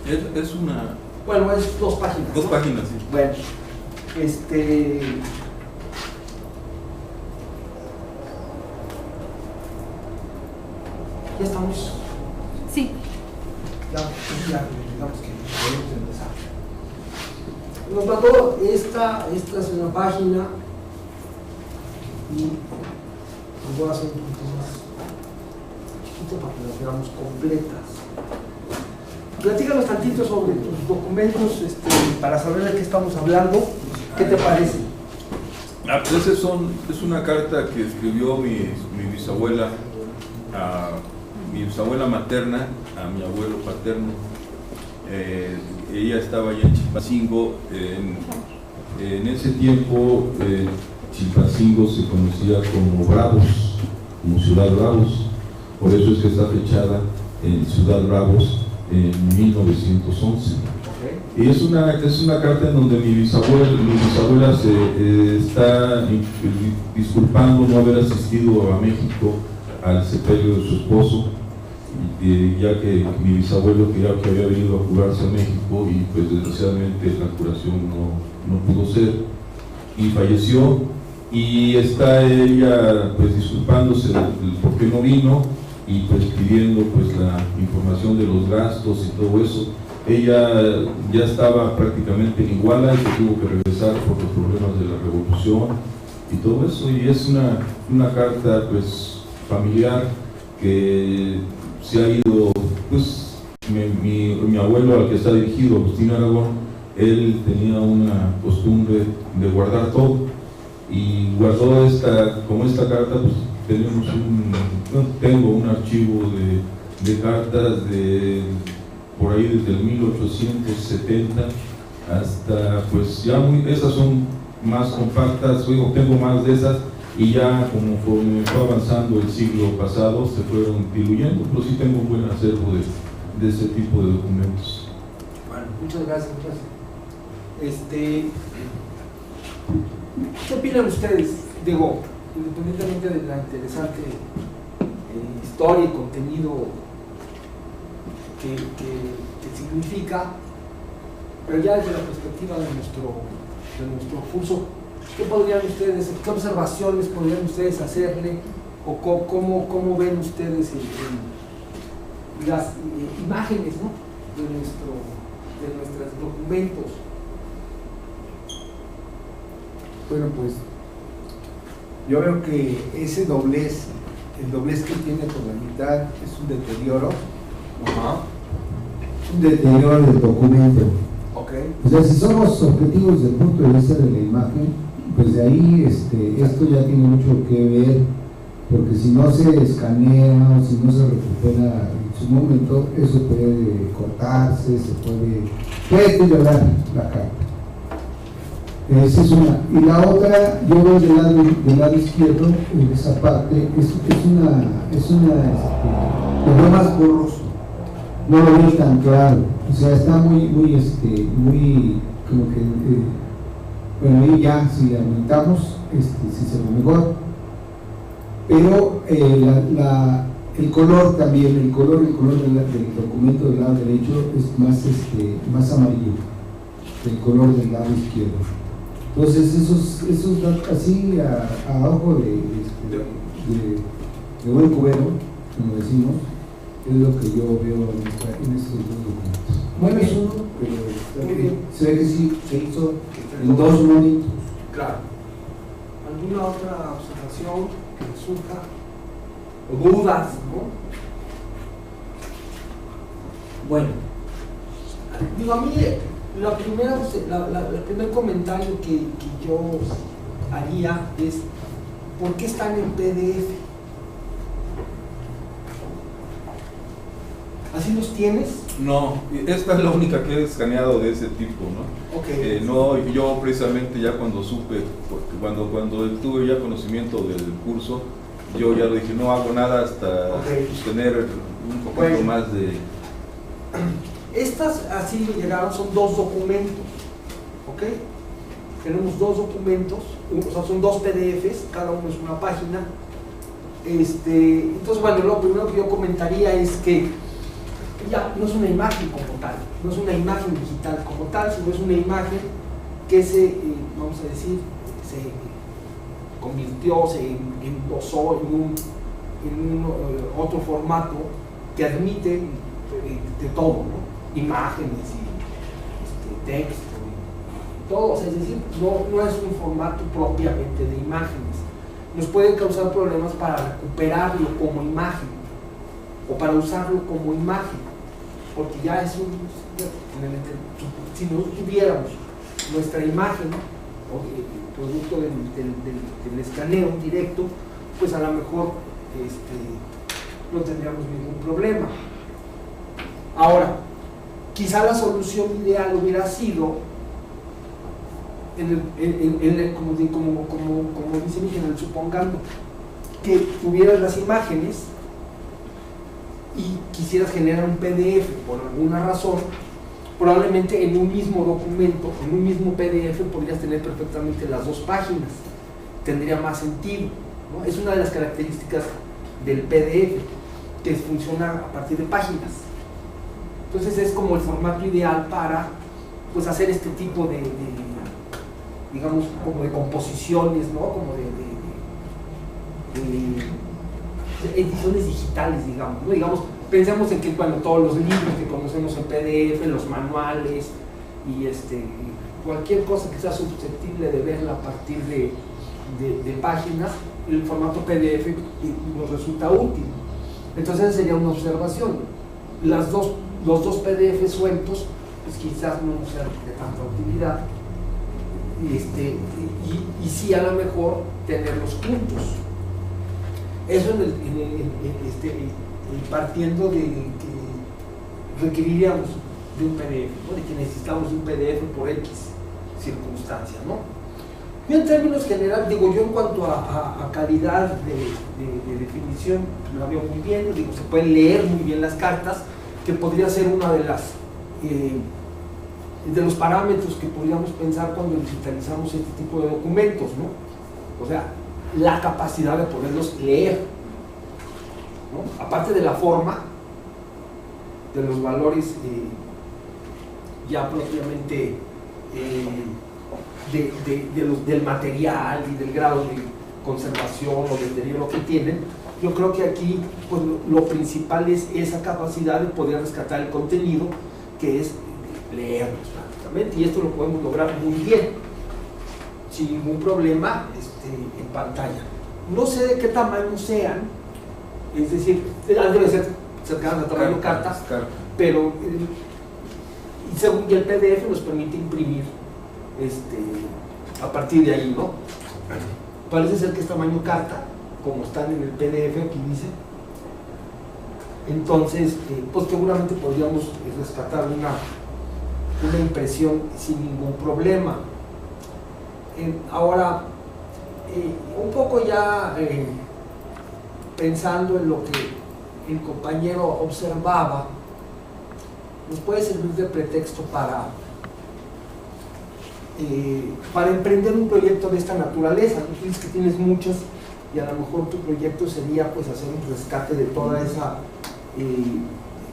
Es una... Bueno, es 2 páginas. Dos ¿no? páginas, sí. Bueno, ¿ya estamos? Sí. Ya, digamos que podemos empezar. Nos mandó esta es una página y nos voy a hacer un poquito más chiquito para que las veamos completas. Platícanos tantito sobre tus documentos para saber de qué estamos hablando. ¿Qué te parece? Pues es una carta que escribió mi bisabuela a mi bisabuela materna, a mi abuelo paterno. Ella estaba allá en Chilpancingo. En ese tiempo Chilpancingo se conocía como Bravos, como Ciudad Bravos. Por eso es que está fechada en Ciudad Bravos en 1911. Y es una carta en donde mi bisabuela se está disculpando no haber asistido a México al sepelio de su esposo, ya que mi bisabuelo que había venido a curarse a México y pues desgraciadamente la curación no pudo ser y falleció, y está ella pues disculpándose por qué no vino y pues pidiendo pues la información de los gastos y todo eso. Ella ya estaba prácticamente en Iguala y se tuvo que regresar por los problemas de la revolución y todo eso, y es una carta pues familiar que se ha ido, pues mi abuelo al que está dirigido, Agustín Aragón, él tenía una costumbre de guardar todo y guardó esta carta. Pues tengo un archivo de cartas de por ahí desde el 1870 hasta pues ya esas son más compactas, tengo más de esas y ya conforme fue avanzando el siglo pasado se fueron diluyendo, pero sí tengo un buen acervo de ese tipo de documentos. Bueno, muchas gracias. ¿Qué opinan ustedes? Digo, independientemente de la interesante historia y contenido que significa, pero ya desde la perspectiva de nuestro curso, ¿qué observaciones podrían ustedes hacerle o cómo ven ustedes las imágenes, ¿no?, de nuestros documentos? Bueno, pues yo veo que ese doblez, el doblez que tiene por la mitad es un deterioro. Ajá. Es un deterioro del documento. Okay. O sea, si somos objetivos desde el punto de vista de la imagen, pues de ahí esto ya tiene mucho que ver, porque si no se escanea o si no se recupera en su momento, eso puede cortarse, puede deteriorar la carta. Esa es una. Y la otra, yo veo del lado izquierdo, en esa parte, lo veo más borroso, no lo veo tan claro, o sea, está muy como que, bueno, ahí ya, si le aumentamos, si se ve mejor, pero el color también, el color del documento del lado derecho es más amarillo que el color del lado izquierdo. Entonces esos así a ojo de buen cubero, como decimos, es lo que yo veo en estos dos documentos. Bueno, es uno, pero se ve que sí se hizo en dos momentos. Claro. ¿Alguna otra observación que surja? ¿O dudas, no? Bueno, digo, a mí el primer comentario que yo haría es: ¿por qué están en PDF? ¿Así los tienes? No, esta es la única que he escaneado de ese tipo, ¿no? Okay. No, yo precisamente ya cuando supe, porque cuando tuve ya conocimiento del curso, yo ya lo dije, no hago nada hasta tener un poquito más de... Estas así llegaron, son dos documentos, ¿ok? Tenemos dos documentos, o sea, son dos PDFs, cada uno es una página. Entonces, bueno, lo primero que yo comentaría es que ya no es una imagen como tal, no es una imagen digital como tal, sino es una imagen que se, vamos a decir, se convirtió, se endosó en un otro formato que admite de todo, ¿no? Imágenes y texto y todo, o sea, es decir, no es un formato propiamente de imágenes. Nos puede causar problemas para recuperarlo como imagen o para usarlo como imagen, porque ya es un, si no tuviéramos nuestra imagen o producto del escaneo directo, pues a lo mejor no tendríamos ningún problema. Ahora, quizá la solución ideal hubiera sido como dice Miguel, supongando que tuvieras las imágenes y quisieras generar un PDF por alguna razón, probablemente en un mismo documento, en un mismo PDF podrías tener perfectamente las dos páginas, tendría más sentido, ¿no? Es una de las características del PDF, que funciona a partir de páginas. Entonces es como el formato ideal para, pues, hacer este tipo de digamos, como de composiciones, ¿no? Como de ediciones digitales, digamos, ¿no? Digamos, pensemos en que, bueno, todos los libros que conocemos en PDF, los manuales y cualquier cosa que sea susceptible de verla a partir de páginas, el formato PDF nos resulta útil. Entonces esa sería una observación. Los dos PDF sueltos, pues quizás no sean de tanta utilidad. Y sí, a lo mejor tenerlos juntos. Eso partiendo de que requeriríamos de un PDF, ¿no? De que necesitamos un PDF por X circunstancia, ¿no? Yo en términos generales, digo, yo en cuanto a calidad de definición, la veo muy bien, digo, se pueden leer muy bien las cartas, que podría ser una de las de los parámetros que podríamos pensar cuando digitalizamos este tipo de documentos, ¿no? O sea, la capacidad de poderlos leer, ¿no? Aparte de la forma, de los valores ya propiamente del material y del grado de conservación o de deterioro que tienen, yo creo que aquí pues, lo principal es esa capacidad de poder rescatar el contenido, que es leerlos prácticamente, y esto lo podemos lograr muy bien, sin ningún problema en pantalla. No sé de qué tamaño sean, es decir, han de ser cercanas a tamaño cartas, pero según el PDF nos permite imprimir a partir de ahí, ¿no? Parece ser que es tamaño carta, como están en el PDF, aquí dice. Entonces, pues seguramente podríamos rescatar una impresión sin ningún problema. Ahora, un poco ya pensando en lo que el compañero observaba, nos puede servir de pretexto para emprender un proyecto de esta naturaleza. Tú dices que tienes muchas y a lo mejor tu proyecto sería pues hacer un rescate de toda esa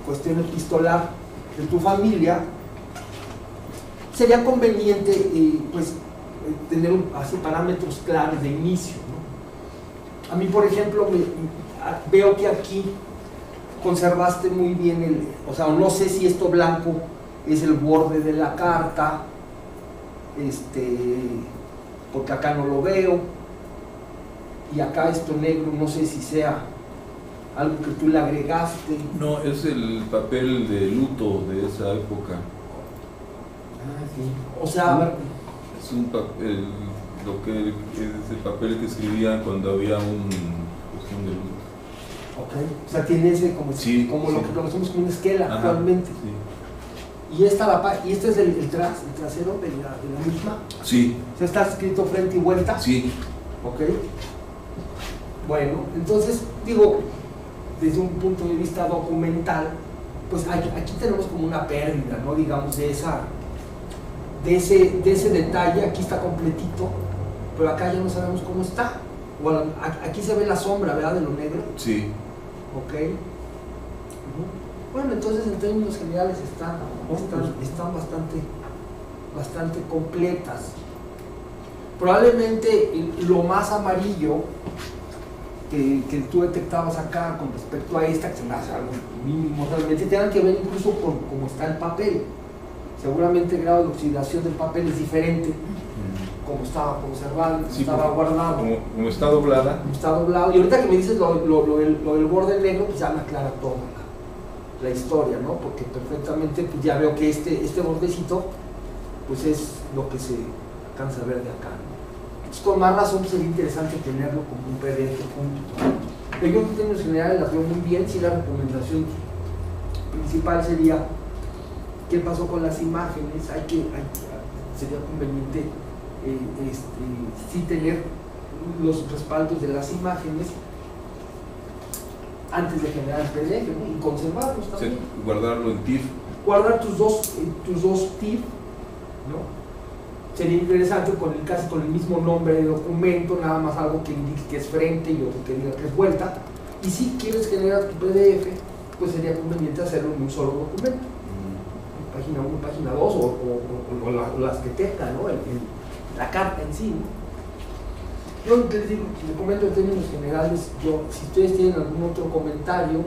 cuestión epistolar de tu familia. Sería conveniente pues tener así parámetros claros de inicio, ¿no? A mí, por ejemplo, veo que aquí conservaste muy bien o sea, no sé si esto blanco es el borde de la carta, porque acá no lo veo, y acá esto negro no sé si sea algo que tú le agregaste. No, es el papel de luto de esa época. Ah, sí. O sea, es un papel, lo que es el papel que escribían cuando había cuestión de luto. Okay. O sea, tiene ese como, sí, como sí, lo que conocemos como una esquela. Ajá, actualmente. Sí. Y este es el trasero de la misma. Sí. O sea, está escrito frente y vuelta. Sí. Ok. Bueno, entonces, digo, desde un punto de vista documental, pues aquí tenemos como una pérdida, ¿no? Digamos, de ese detalle. Aquí está completito, pero acá ya no sabemos cómo está. Bueno, aquí se ve la sombra, ¿verdad? De lo negro. Sí. Ok. Bueno, entonces en términos generales están bastante completas. Probablemente lo más amarillo que tú detectabas acá con respecto a esta, que se me hace algo mínimo realmente, tengan que ver incluso con cómo está el papel. Seguramente el grado de oxidación del papel es diferente, como estaba conservado, como sí, estaba guardado. Como está doblada. Como está doblado. Y ahorita que me dices lo del borde negro, pues ya me aclara toda la historia, ¿no? Porque perfectamente pues ya veo que este bordecito pues es lo que se alcanza a ver de acá, ¿no? Entonces, con más razón sería interesante tenerlo como un PDF junto. Pero yo en términos generales las veo muy bien. Si la recomendación principal sería qué pasó con las imágenes, sería conveniente sí tener los respaldos de las imágenes antes de generar el PDF, ¿no? Y conservarlos también. Sí, guardarlo en TIFF. Guardar tus dos TIFF, ¿no? Sería interesante casi con el mismo nombre de documento, nada más algo que indique que es frente y otro que diga que es vuelta. Y si quieres generar tu PDF, pues sería conveniente hacerlo en un solo documento, página 1, página 2 o las que tengan, ¿no? La carta en sí, ¿no? Yo les digo, les comento en términos generales. Si ustedes tienen algún otro comentario,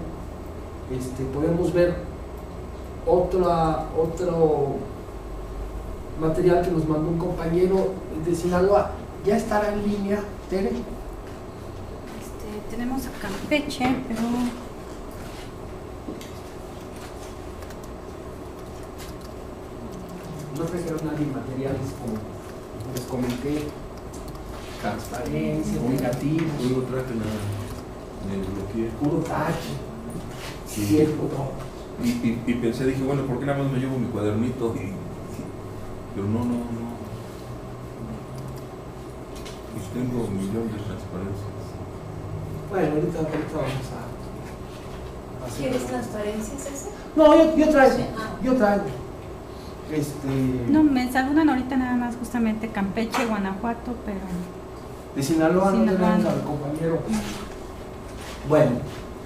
podemos ver otro material que nos mandó un compañero de Sinaloa. ¿Ya estará en línea, Tere? Tenemos a Campeche, pero no trajeron nadie materiales como les comenté, transparencia, negativos, Puro traje nada. Me bloqueé. puro tache, Sí. cierto, no. Y pensé, dije, bueno, ¿por qué nada más me llevo mi cuadernito? Pero no. Pues tengo un millón de transparencias. Bueno, ahorita vamos a hacer. ¿Quieres transparencias ese? No, yo traigo. Sí. Yo traigo. no, me saludan ahorita nada más justamente Campeche, Guanajuato, pero De Sinaloa no Sinaloa. tenemos al compañero. Bueno,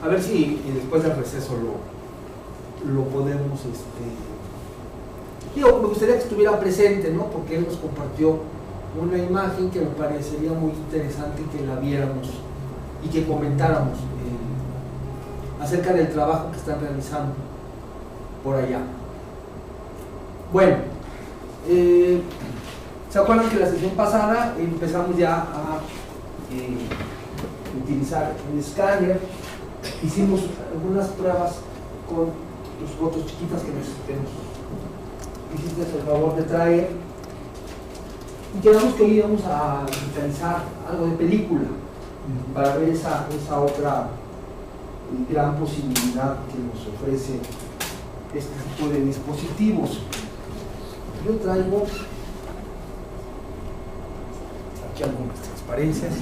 a ver si después del receso lo podemos. Digo, me gustaría que estuviera presente, ¿no? Porque él nos compartió una imagen que me parecería muy interesante que la viéramos y que comentáramos acerca del trabajo que están realizando por allá. Bueno, ¿se acuerdan que la sesión pasada empezamos ya a utilizar el escáner? Hicimos algunas pruebas con tus fotos chiquitas que nos hiciste el favor de traer, y quedamos que hoy íbamos a digitalizar algo de película para ver esa otra gran posibilidad que nos ofrece este tipo de dispositivos. Yo traigo aquí algunas transparencias.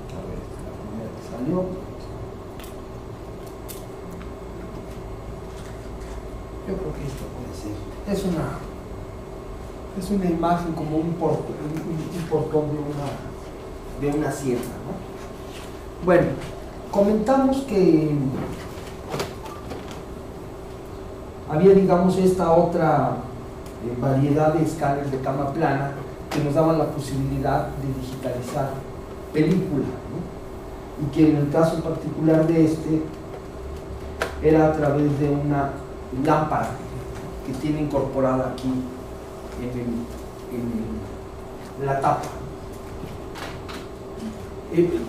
A ver, la primera que salió. Yo creo que esto puede ser. Es una imagen como un portón de una sierra, ¿no? Bueno, comentamos que había, digamos, esta otra variedad de escáneres de cama plana que nos daban la posibilidad de digitalizar película, ¿no? Y que en el caso particular de era a través de una lámpara que tiene incorporada aquí en la tapa.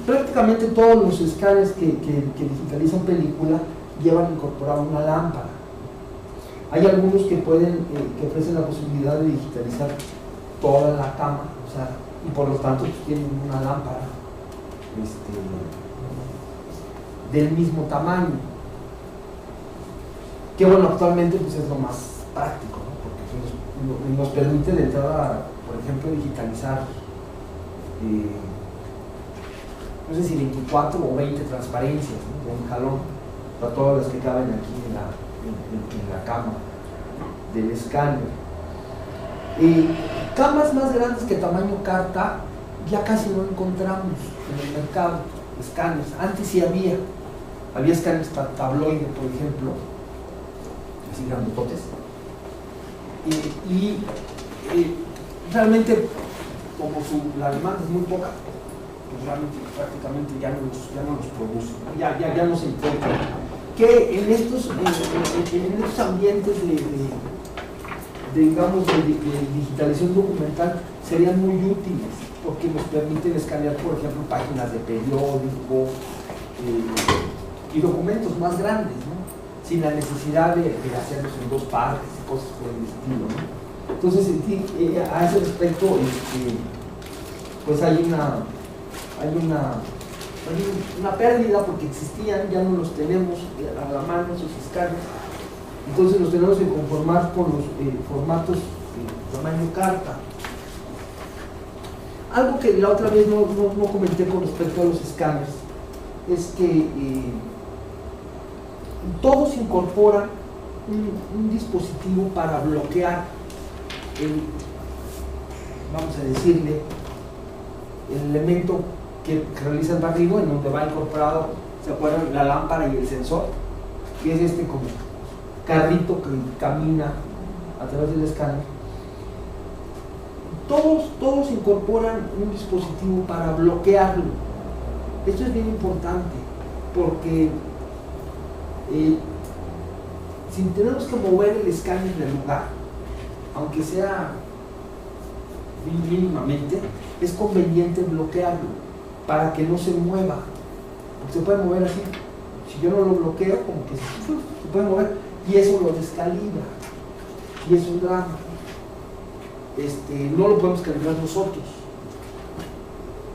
Prácticamente todos los escáneres que digitalizan película llevan incorporada una lámpara. Hay algunos que que ofrecen la posibilidad de digitalizar toda la cama, o sea, y por lo tanto pues, tienen una lámpara del mismo tamaño, que bueno, actualmente pues es lo más práctico, ¿no? Porque nos permite de entrada, por ejemplo, digitalizar no sé si 24 o 20 transparencias, ¿no? De un jalón, para todas las que caben aquí en la cama del escáner. Camas más grandes que tamaño carta ya casi no encontramos en el mercado escáneres. Antes sí había escáneres tabloide, por ejemplo, así grandototes, y realmente como la demanda es muy poca, pues realmente prácticamente ya no los producen, ya no se encuentran. Que en estos ambientes digamos, de digitalización documental serían muy útiles, porque nos permiten escanear, por ejemplo, páginas de periódico y documentos más grandes, ¿no? Sin la necesidad de hacerlos en dos partes y cosas por el estilo, ¿no? Entonces, a ese respecto, pues hay una pérdida, porque existían, ya no los tenemos a la mano esos escáneres. Entonces nos tenemos que conformar con los formatos tamaño carta. Algo que la otra vez no comenté con respecto a los escáneres es que todos incorporan un dispositivo para bloquear vamos a decirle, el elemento que realiza el barrido, en donde va incorporado, ¿se acuerdan? La lámpara y el sensor, que es como carrito que camina a través del escáner. Todos incorporan un dispositivo para bloquearlo. Esto es bien importante, porque si tenemos que mover el escáner del lugar, aunque sea mínimamente, es conveniente bloquearlo para que no se mueva, porque se puede mover así. Si yo no lo bloqueo, como que se puede mover, y eso lo descalibra, y es un drama. No lo podemos calibrar nosotros.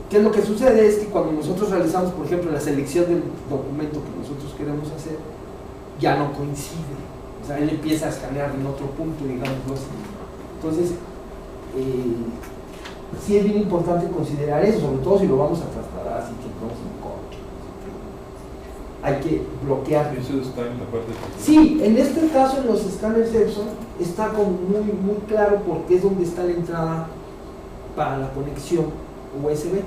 ¿Qué es lo que sucede? Es que cuando nosotros realizamos, por ejemplo, la selección del documento que nosotros queremos hacer, ya no coincide. O sea, él empieza a escanear en otro punto, digámoslo así. Entonces, sí es bien importante considerar eso, sobre todo si lo vamos a trasladar así que no se encontrar. Hay que bloquear. ¿Eso está en la parte de... Sí, en este caso, en los escáneres Epson, está como muy claro, porque es donde está la entrada para la conexión USB.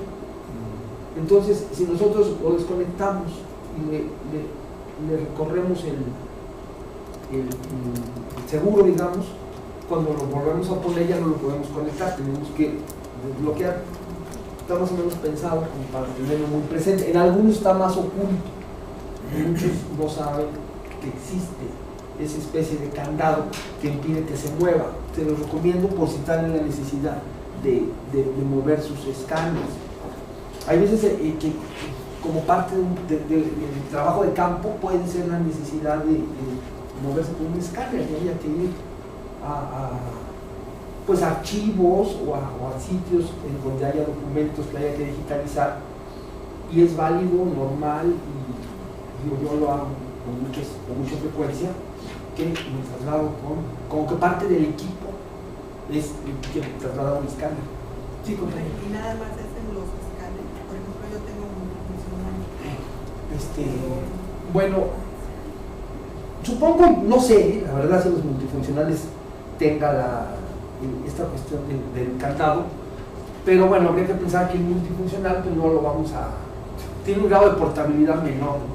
Entonces, si nosotros lo desconectamos y le recorremos el seguro, digamos, cuando lo volvemos a poner ya no lo podemos conectar, tenemos que desbloquear. Está más o menos pensado como para tenerlo muy presente. En algunos está más oculto, muchos no saben que existe esa especie de candado que impide que se mueva. Se los recomiendo por si están en la necesidad de mover sus escáneres. Hay veces que como parte del trabajo de campo puede ser la necesidad de moverse con un escáner, que haya que ir pues a archivos o a sitios en donde haya documentos que haya que digitalizar, y es válido, normal, y yo lo hago con mucha frecuencia, que me traslado como que parte del equipo es que me traslado un escáner. Sí, compañero. Y nada más es en los escáneres. Por ejemplo, yo tengo multifuncional. Bueno, supongo, no sé, la verdad, si los multifuncionales tenga esta cuestión del candado, pero bueno, habría que pensar que el multifuncional pues no lo vamos a... tiene un grado de portabilidad menor, ¿no?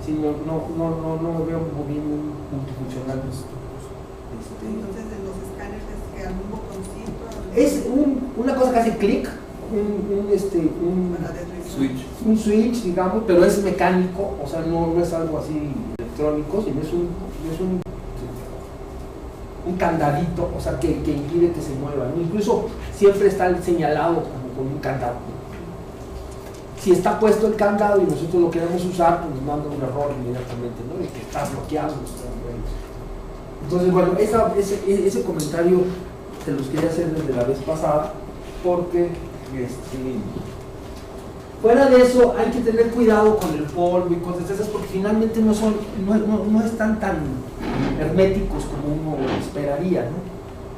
Si no veo muy bien un multifuncional. Entonces, en los escáneres es que algún botoncito... Es una cosa que hace clic, un switch, digamos, pero es mecánico, o sea, no es algo así electrónico, sino es un candadito, o sea, que impide que se mueva, ¿no? Incluso siempre está señalado como con un candado. Si está puesto el candado y nosotros lo queremos usar, pues nos manda un error inmediatamente, ¿no? De que está bloqueado. Entonces, bueno, ese comentario se los quería hacer desde la vez pasada, porque fuera de eso hay que tener cuidado con el polvo y cosas esas, porque finalmente no están tan herméticos como uno esperaría, ¿no?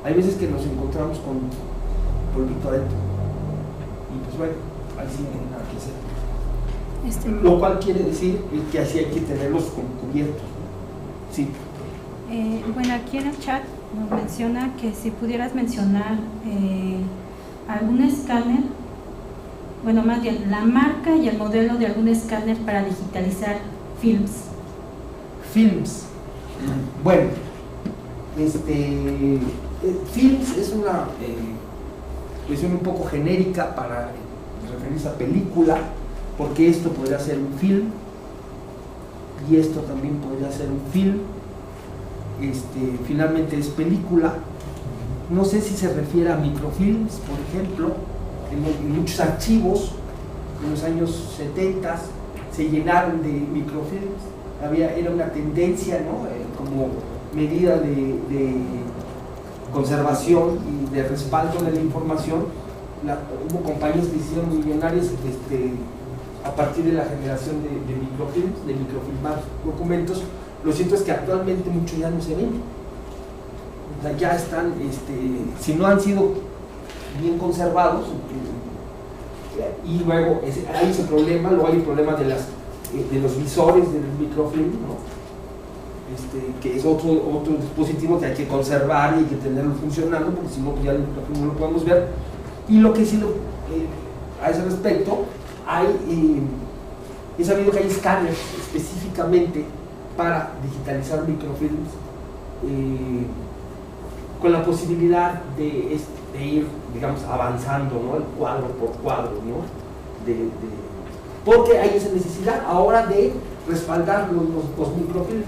Hay veces que nos encontramos con polvito adentro y pues bueno, ahí sí no hay nada que hacer. Lo cual quiere decir que así hay que tenerlos cubiertos, ¿no? Sí. Bueno, aquí en el chat nos menciona que si pudieras mencionar algún escáner bueno, más bien, la marca y el modelo de algún escáner para digitalizar films? Films. Bueno, films es una cuestión un poco genérica para referirse a película, porque esto podría ser un film y esto también podría ser un film. Finalmente es película. No sé si se refiere a microfilms, por ejemplo. En muchos archivos en los años 70 se llenaron de microfilms. Era una tendencia, ¿no? Como medida de conservación y de respaldo de la información. Hubo compañías que hicieron millonarias a partir de la generación de microfilms, de microfilmar documentos. Lo cierto es que actualmente muchos ya no se ven. O sea, ya están, si no han sido bien conservados, y luego hay ese problema, luego hay el problema de los visores del microfilm, ¿no? Que es otro dispositivo que hay que conservar y hay que tenerlo funcionando, porque si no, pues ya el microfilm no lo podemos ver. Y lo que sí, a ese respecto, he sabido que hay escáneres específicamente para digitalizar microfilms, con la posibilidad de ir, digamos, avanzando, ¿no? El cuadro por cuadro, ¿no? Porque hay esa necesidad ahora de respaldar los microfilms.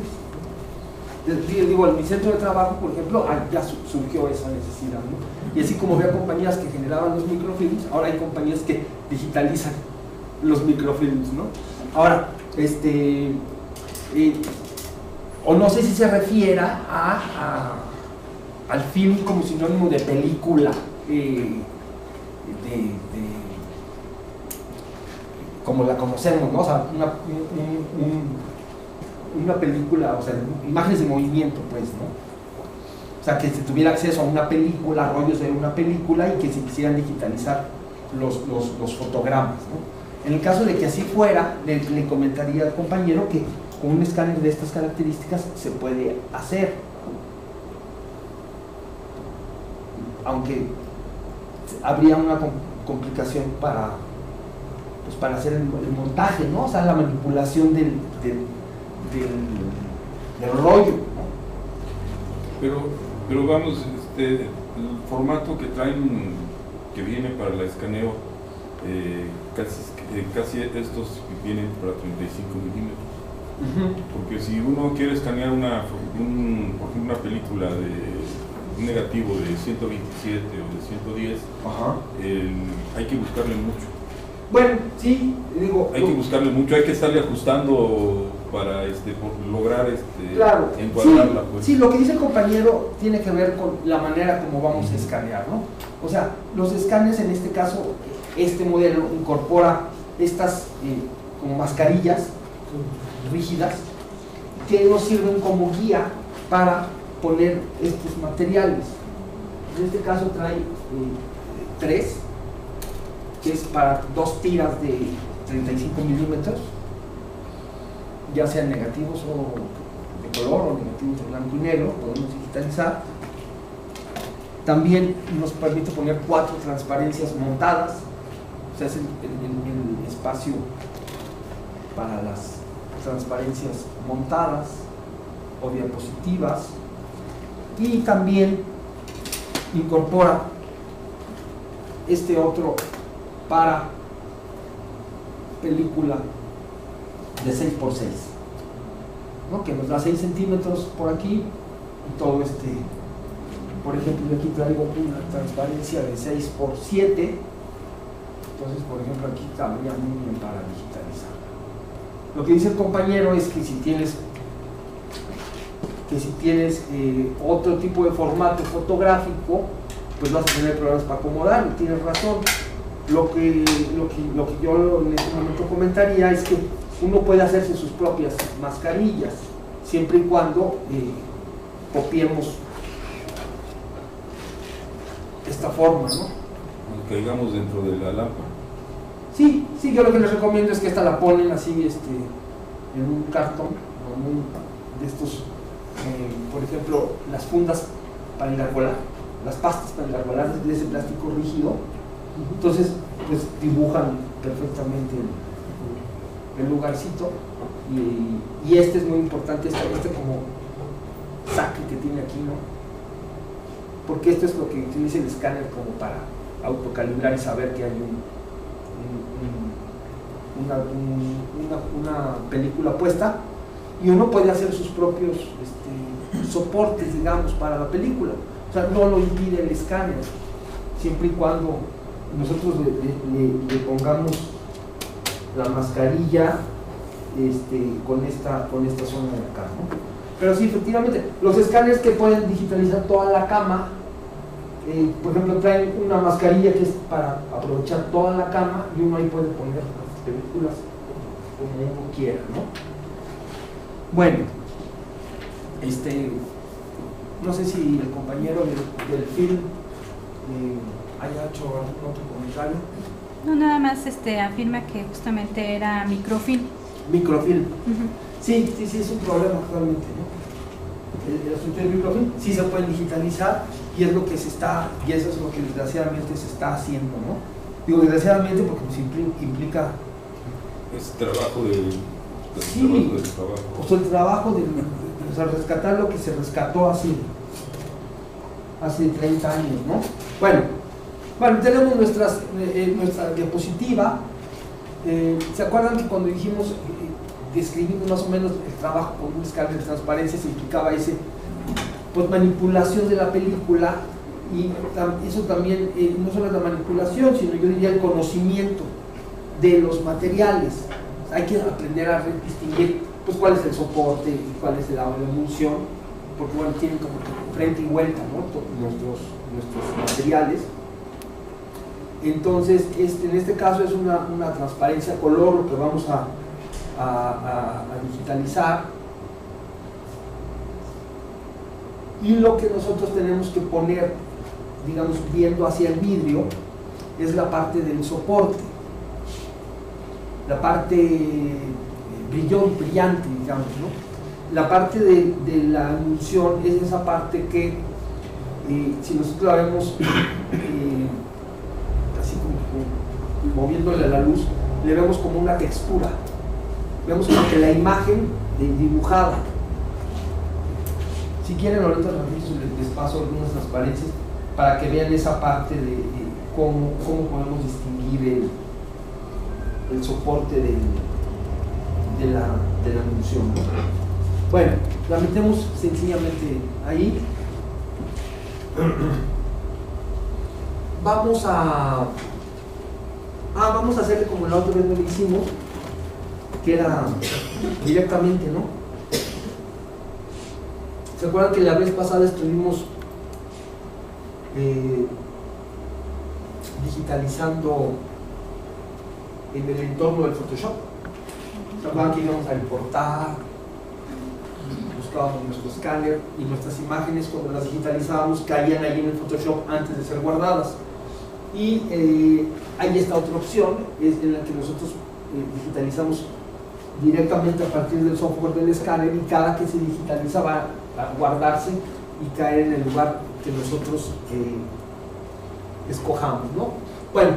Digo, en mi centro de trabajo, por ejemplo, ya surgió esa necesidad, ¿no? Y así como había compañías que generaban los microfilms, ahora hay compañías que digitalizan los microfilms, ¿no? Ahora, o no sé si se refiera al film como sinónimo de película, como la conocemos, ¿no? O sea, una película, o sea, imágenes de movimiento, pues, ¿no? O sea, que se tuviera acceso a una película, rollos de una película y que se quisieran digitalizar los fotogramas, ¿no? En el caso de que así fuera, le comentaría al compañero que con un escáner de estas características se puede hacer, aunque habría una complicación para hacer el montaje, ¿no? O sea, la manipulación del rollo, ¿no? Pero vamos, el formato que traen, que viene para el escaneo, casi estos vienen para 35 milímetros. Porque si uno quiere escanear por ejemplo, una película un negativo de 127 o de 110, hay que buscarle mucho. Bueno, sí, digo... Hay que buscarle mucho, hay que estarle ajustando para lograr claro, encuadrarla. Pues. Sí, lo que dice el compañero tiene que ver con la manera como vamos a escanear, ¿no? O sea, los escáneres, en este caso, este modelo incorpora estas como mascarillas rígidas que nos sirven como guía para poner estos materiales. En este caso trae 3, que es para 2 tiras de 35 milímetros, ya sean negativos o de color o negativos de blanco y negro, podemos digitalizar. También nos permite poner 4 transparencias montadas, o sea, es el espacio para las transparencias montadas o diapositivas. Y también incorpora este otro para película de 6x6, ¿no? Que nos da 6 centímetros por aquí y todo por ejemplo, yo aquí traigo una transparencia de 6x7, entonces por ejemplo aquí cabría muy bien para digitalizar. Lo que dice el compañero es que si tienes otro tipo de formato fotográfico, pues vas a tener problemas para acomodar, y tienes razón. Lo que yo en este momento comentaría es que uno puede hacerse sus propias mascarillas, siempre y cuando copiemos esta forma, ¿no? Caigamos dentro de la lámpara. Sí, yo lo que les recomiendo es que esta la ponen así en un cartón, o en un de estos, por ejemplo, las fundas para engargolar, las pastas para engargolar de ese plástico rígido. Entonces pues dibujan perfectamente el lugarcito, y este es muy importante, este como saque que tiene aquí, ¿no? Porque esto es lo que utiliza el escáner como para autocalibrar y saber que hay una película puesta, y uno puede hacer sus propios soportes, digamos, para la película. O sea, no lo impide el escáner, siempre y cuando nosotros le pongamos la mascarilla con esta zona de acá, ¿no? Pero sí, efectivamente, los escáneres que pueden digitalizar toda la cama, por ejemplo, traen una mascarilla que es para aprovechar toda la cama, y uno ahí puede poner las películas como uno quiera, ¿no? Bueno, no sé si el compañero del film haya hecho algún otro comentario. No, nada más afirma que justamente era microfilm. Microfilm. Sí, es un problema actualmente, ¿no? El asunto del microfilm sí se puede digitalizar, y es lo que se está, y eso es lo que desgraciadamente se está haciendo, ¿no? Digo desgraciadamente porque pues implica es trabajo del trabajo. O sea, el trabajo de rescatar lo que se rescató hace 30 años, ¿no? Bueno, tenemos nuestra diapositiva. ¿Se acuerdan que cuando dijimos, describimos más o menos el trabajo con un escáner de transparencia, se implicaba pues manipulación de la película, y eso también, no solo la manipulación, sino yo diría el conocimiento de los materiales. Hay que aprender a distinguir pues cuál es el soporte y cuál es la emulsión, porque bueno, tienen como frente y vuelta, ¿no? nuestros materiales. Entonces, en este caso es una transparencia color lo que vamos a digitalizar, y lo que nosotros tenemos que poner, digamos, viendo hacia el vidrio, es la parte del soporte, la parte brillante, digamos, ¿no? La parte de la emulsión es esa parte que, si nosotros la vemos así como moviéndole a la luz, le vemos como una textura, vemos como que la imagen dibujada. Si quieren, ahorita les paso algunas transparencias para que vean esa parte de cómo podemos distinguir el soporte de la emulsión. Bueno, la metemos sencillamente ahí. Vamos a hacerle como la otra vez lo hicimos, que era directamente, ¿no? ¿Se acuerdan que la vez pasada estuvimos digitalizando en el entorno del Photoshop? ¿Se acuerdan que íbamos a importar, buscábamos nuestro escáner y nuestras imágenes, cuando las digitalizábamos, caían ahí en el Photoshop antes de ser guardadas? Y hay esta otra opción, es en la que nosotros digitalizamos directamente a partir del software del escáner, y cada que se digitaliza va a guardarse y caer en el lugar que nosotros escojamos, ¿no? Bueno,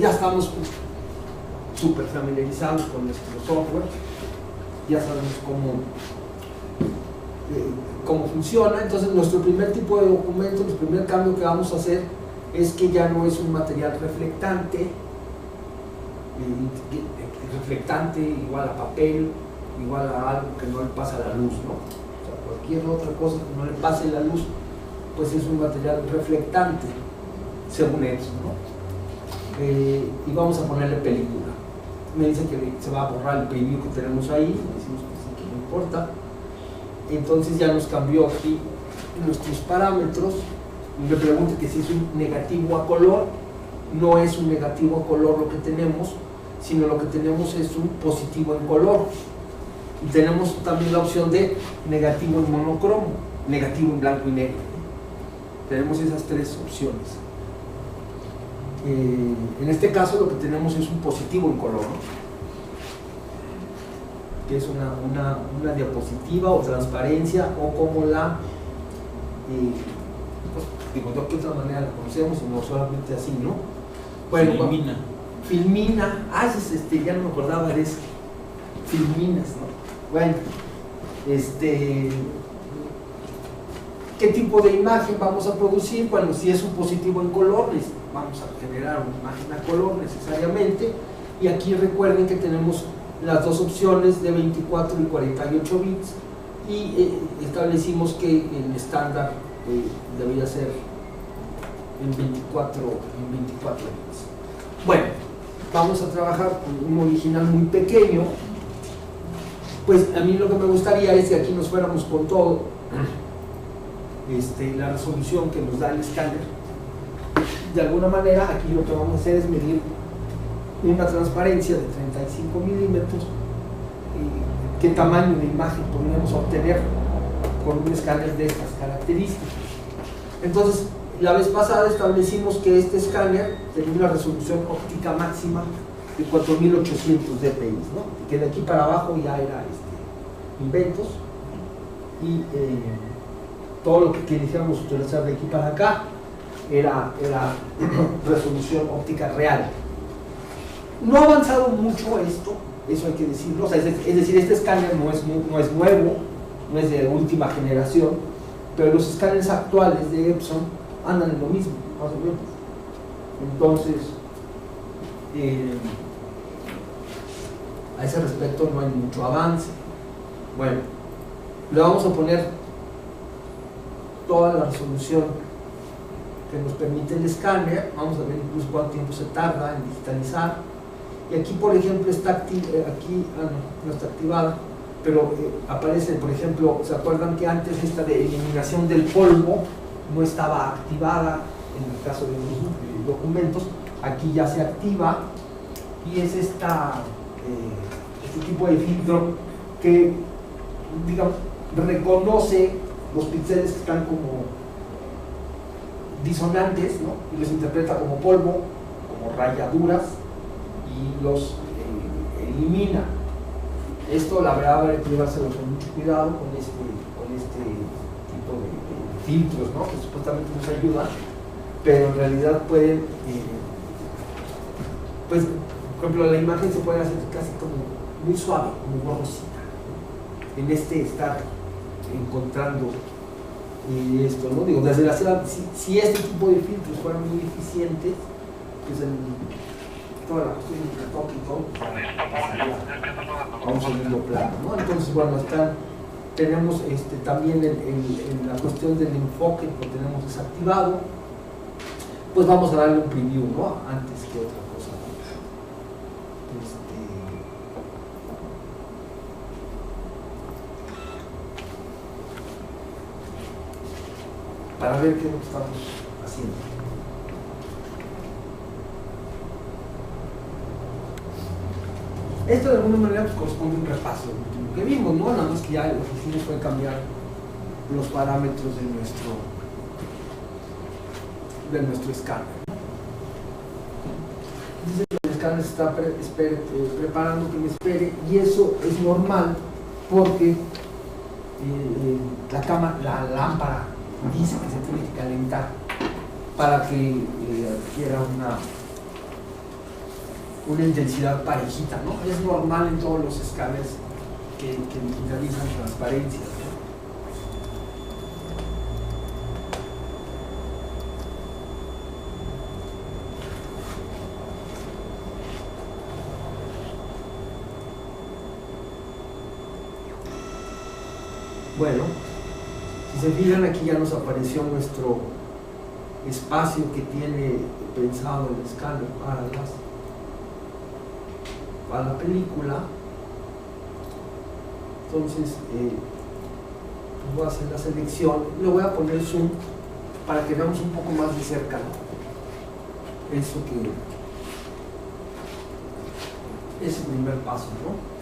ya estamos súper familiarizados con nuestro software, ya sabemos cómo funciona. Entonces nuestro primer tipo de documento, el primer cambio que vamos a hacer es que ya no es un material reflectante, igual a papel, igual a algo que no le pasa la luz, ¿no? O sea, cualquier otra cosa que no le pase la luz, pues es un material reflectante, según eso, ¿no? Y vamos a ponerle película. Me dicen que se va a borrar el preview que tenemos ahí, decimos que sí, que no importa. Entonces ya nos cambió aquí nuestros parámetros. Me pregunta que si es un negativo a color. No es un negativo a color lo que tenemos, sino lo que tenemos es un positivo en color. Y tenemos también la opción de negativo en monocromo, negativo en blanco y negro. Tenemos esas tres opciones. En este caso lo que tenemos es un positivo en color, ¿no? Que es una diapositiva o transparencia, o como la pues, digo, de qué otra manera la conocemos, y no solamente así, ¿no? Bueno, Filmina. Filmina, ya no me acordaba de eso. Filminas, ¿no? Bueno, ¿qué tipo de imagen vamos a producir? Bueno, si es un positivo en colores, vamos a generar una imagen a color necesariamente. Y aquí recuerden que tenemos las dos opciones de 24 y 48 bits y establecimos que el estándar debería ser en 24 bits. Bueno, vamos a trabajar con un original muy pequeño. Pues a mí lo que me gustaría es que aquí nos fuéramos con todo, la resolución que nos da el escáner. De alguna manera aquí lo que vamos a hacer es medir una transparencia de 35 milímetros. ¿Qué tamaño de imagen podríamos obtener con un escáner de estas características? Entonces, la vez pasada establecimos que este escáner tenía una resolución óptica máxima de 4800 dpi, ¿no? Que de aquí para abajo ya era inventos, y todo lo que quisiéramos utilizar de aquí para acá era resolución óptica real. No ha avanzado mucho esto, eso hay que decirlo. O sea, es decir, este escáner no es nuevo, no es de última generación, pero los escáneres actuales de Epson andan en lo mismo, más o menos. Entonces, a ese respecto no hay mucho avance. Bueno, le vamos a poner toda la resolución que nos permite el escáner. Vamos a ver incluso cuánto tiempo se tarda en digitalizar. Y aquí, por ejemplo, está no está activada, pero aparece, por ejemplo, ¿se acuerdan que antes esta de eliminación del polvo no estaba activada en el caso de los documentos? Aquí ya se activa, y es este tipo de filtro que, digamos, reconoce los píxeles que están como disonantes, ¿no? Y los interpreta como polvo, como rayaduras, y los elimina. Esto, la verdad, habrá que llevárselo con mucho cuidado con este tipo de filtros, ¿no? Que supuestamente nos ayudan, pero en realidad pueden, pues, por ejemplo, la imagen se puede hacer casi como muy suave, como borrosita, en estar encontrando esto, ¿no? Digo, desde la ciudad, si este tipo de filtros fueran muy eficientes, pues toda la cuestión de toque y todo a un segundo plano, ¿no? Entonces, bueno, tenemos también en la cuestión del enfoque, lo tenemos desactivado. Pues vamos a darle un preview, ¿no? Antes que otra cosa. Para ver qué es lo que estamos haciendo. Esto de alguna manera pues, corresponde a un repaso de lo que vimos, ¿no? Nada más que ya lo que hicimos fue cambiar los parámetros de nuestro escáner. Dice que el escáner se está preparando que me espere, y eso es normal porque la lámpara dice que se tiene que calentar para que adquiera una intensidad parejita, ¿no? Es normal en todos los escáneres que digitalizan transparencias, ¿no? Bueno, si se fijan, aquí ya nos apareció nuestro espacio que tiene pensado el escáner para la película. Entonces voy a hacer la selección, le voy a poner zoom para que veamos un poco más de cerca, ¿no? Eso que es el primer paso, ¿no?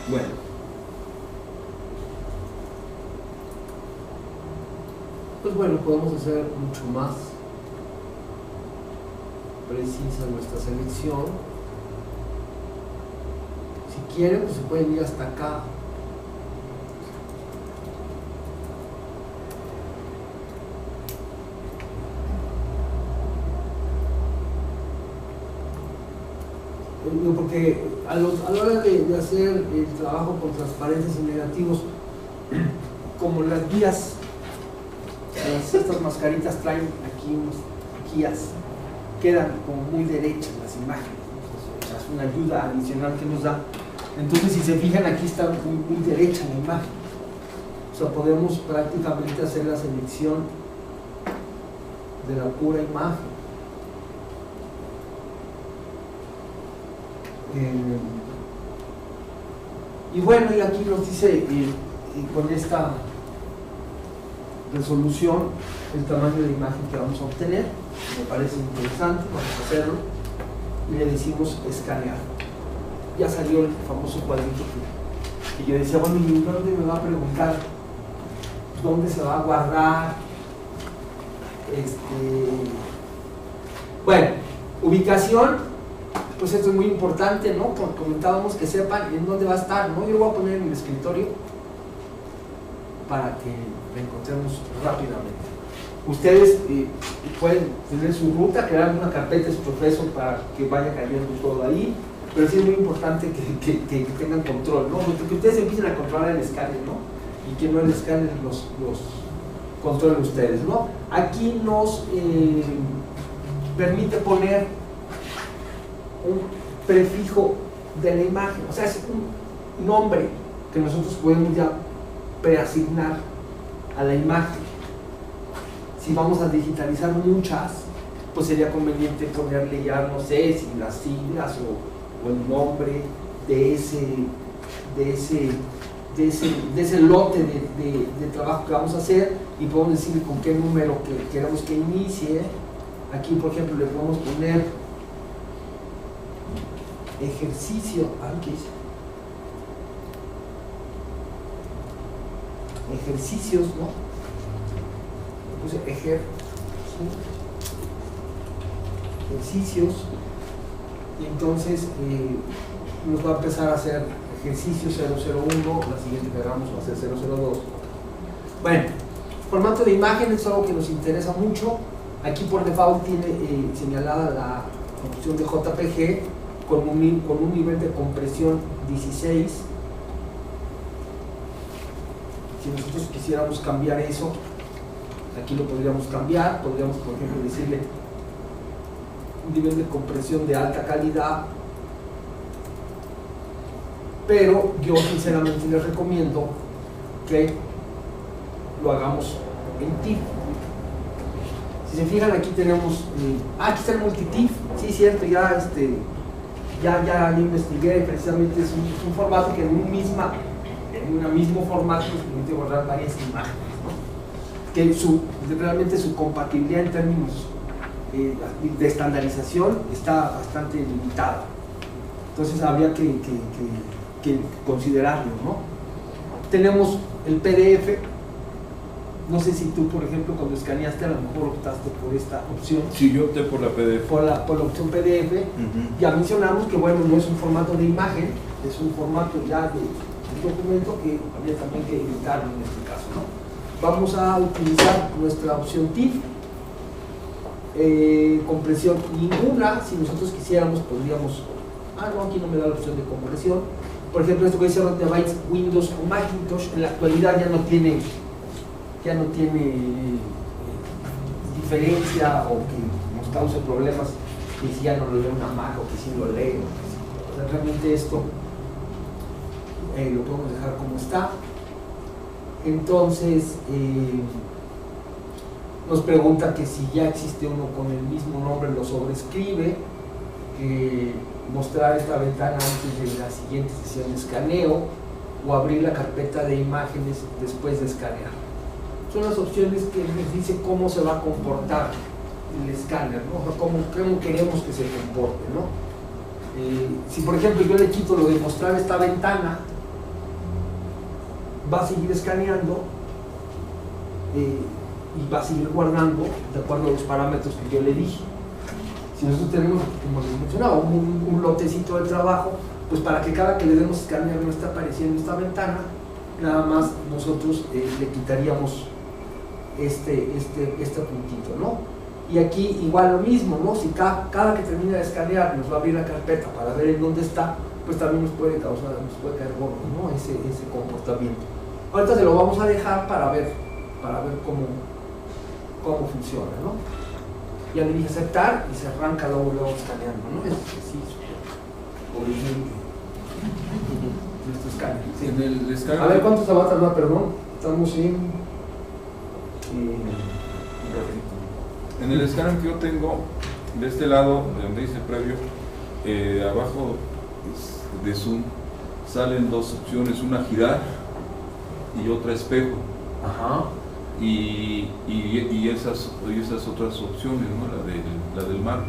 Bueno, pues bueno, podemos hacer mucho más precisa nuestra selección. quieren, pues se pueden ir hasta acá. Porque a la hora de hacer el trabajo con transparentes y negativos, como las guías, estas mascaritas traen aquí unas guías, quedan como muy derechas las imágenes, o sea, es una ayuda adicional que nos da. Entonces, si se fijan, aquí está muy derecha la imagen, o sea, podemos prácticamente hacer la selección de la pura imagen. Y bueno, y aquí nos dice con esta resolución el tamaño de imagen que vamos a obtener. Me parece interesante, vamos a hacerlo y le decimos escanear. Ya salió el famoso cuadrito que yo decía, bueno, ¿y dónde me va a preguntar dónde se va a guardar? Bueno, ubicación. Pues esto es muy importante, ¿no? Como comentábamos, que sepan en dónde va a estar, ¿no? Yo lo voy a poner en el escritorio para que la encontremos rápidamente. Ustedes pueden tener su ruta, crear una carpeta exprofeso para que vaya cayendo todo ahí, pero sí es muy importante que tengan control, ¿no? Que ustedes empiecen a controlar el escáner, ¿no? Y que no el escáner los controlen ustedes, ¿no? Aquí nos permite poner un prefijo de la imagen, o sea, es un nombre que nosotros podemos ya preasignar a la imagen. Si vamos a digitalizar muchas, pues sería conveniente ponerle ya, no sé, si las siglas o el nombre de ese lote de trabajo que vamos a hacer, y podemos decir con qué número que queremos que inicie. Aquí, por ejemplo, le podemos poner ejercicio, ejercicios, ¿no? Puse ejercicios, y entonces nos va a empezar a hacer ejercicio 001, la siguiente que hagamos va a ser 002. Bueno, formato de imagen es algo que nos interesa mucho. Aquí por default tiene señalada la opción de JPG con un nivel de compresión 16. Si nosotros quisiéramos cambiar eso, aquí lo podríamos cambiar. Podríamos, por ejemplo, decirle un nivel de compresión de alta calidad, pero yo sinceramente les recomiendo que lo hagamos en TIFF. Si se fijan, aquí tenemos aquí está el multi-TIFF, sí, cierto, ya investigué, precisamente es un formato que en un mismo formato nos permite guardar varias imágenes, ¿no? Que realmente su compatibilidad en términos de estandarización está bastante limitada. Entonces habría que considerarlo, ¿no? Tenemos el PDF. No sé si tú, por ejemplo, cuando escaneaste, a lo mejor optaste por esta opción. Sí, yo opté por la PDF. Por la opción PDF. Ya mencionamos que, bueno, no es un formato de imagen, es un formato ya de documento que habría también que editarlo en este caso, ¿no? Vamos a utilizar nuestra opción TIFF. Compresión ninguna. Si nosotros quisiéramos, podríamos... no, aquí no me da la opción de compresión. Por ejemplo, esto que dice Rotabytes, Windows o Macintosh, en la actualidad ya no tiene diferencia o que nos cause problemas que si ya no lo lee una Mac o que si lo lee. O sea, realmente esto lo podemos dejar como está. Entonces nos pregunta que si ya existe uno con el mismo nombre, lo sobrescribe. Mostrar esta ventana antes de la siguiente sesión de escaneo, o abrir la carpeta de imágenes después de escanear. Son las opciones que nos dice cómo se va a comportar el escáner, ¿no? Cómo queremos que se comporte, ¿no? Si por ejemplo yo le quito lo de mostrar esta ventana, va a seguir escaneando y va a seguir guardando de acuerdo a los parámetros que yo le dije. Si nosotros tenemos, como les mencionaba, un lotecito de trabajo, pues para que cada que le demos escanear no esté apareciendo esta ventana, nada más nosotros le quitaríamos este puntito, ¿no? Y aquí igual lo mismo, ¿no? Si cada que termina de escanear nos va a abrir la carpeta para ver en dónde está, pues también nos puede caer gordo, ¿no? Ese comportamiento. Ahorita se lo vamos a dejar para ver cómo funciona, ¿no? Ya le dije aceptar y se arranca luego escaneando, ¿no? Es así, origen nuestro escáner. Sí. En el escáner, a ver cuánto se va a tardar, perdón. Estamos en el escáner que yo tengo, de este lado, donde dice previo, abajo de zoom, salen dos opciones, una girar y otra espejo. Ajá. Y esas otras opciones, ¿no? La del marco.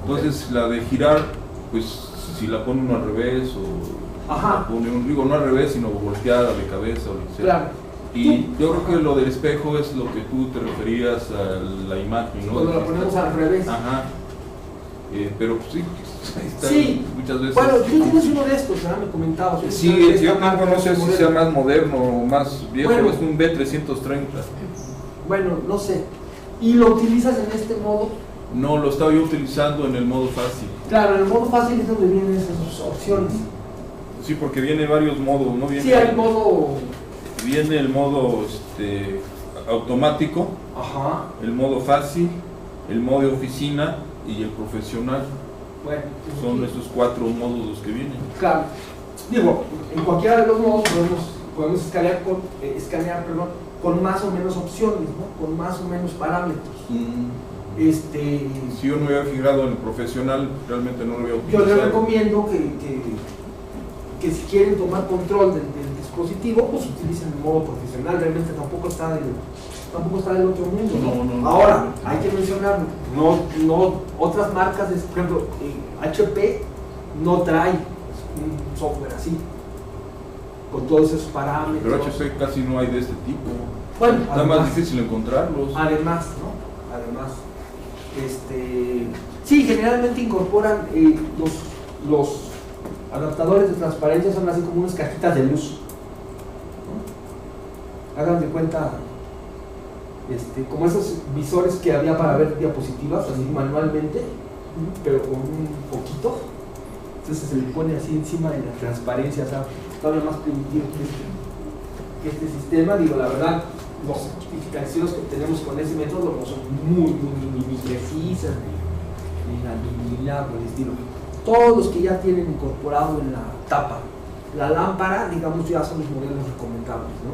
Entonces, la de girar, pues si la pone uno al revés o la pone no al revés, sino volteada de cabeza o lo que sea. Claro. Y yo creo que lo del espejo es lo que tú te referías a la imagen, ¿no? Cuando la ponemos al revés. Ajá. Pero pues sí, está sí, muchas veces. bueno, tú tienes uno de estos, ¿verdad? Me comentabas. Sí, yo tengo, no sé si sea más moderno o más viejo, bueno, es un B330. Bueno, no sé. ¿Y lo utilizas en este modo? No, lo estaba yo utilizando en el modo fácil. Claro, en el modo fácil es donde vienen esas opciones. Sí, porque viene varios modos, ¿no? Viene, sí, hay modo... Viene el modo automático, ajá, el modo fácil, el modo de oficina y el profesional. Bueno, son estos 4 modos los que vienen. Claro. Digo, en cualquiera de los modos podemos escanear con más o menos opciones, ¿no? Con más o menos parámetros. Si yo no hubiera fijado en el profesional, realmente no lo había utilizado. Yo les recomiendo que si quieren tomar control del dispositivo, pues utilicen el modo profesional. Realmente tampoco está del otro mundo, ¿no? Ahora, hay que mencionarlo, no otras marcas, por ejemplo, HP no trae un software así, con todos esos parámetros. Pero HP casi no hay de este tipo. Bueno, está más difícil encontrarlos. Además, ¿no? Sí, generalmente incorporan los adaptadores de transparencia, son así como unas cajitas de luz, ¿no? Hagan de cuenta como esos visores que había para ver diapositivas así manualmente, pero con un poquito, entonces se le pone así encima de la transparencia, o sea, todavía más primitivo que este sistema. Digo, la verdad, las especificaciones que tenemos con ese método no son muy precisas, ni nada por el estilo. Todos los que ya tienen incorporado en la tapa la lámpara, digamos, ya son los modelos recomendables, ¿no?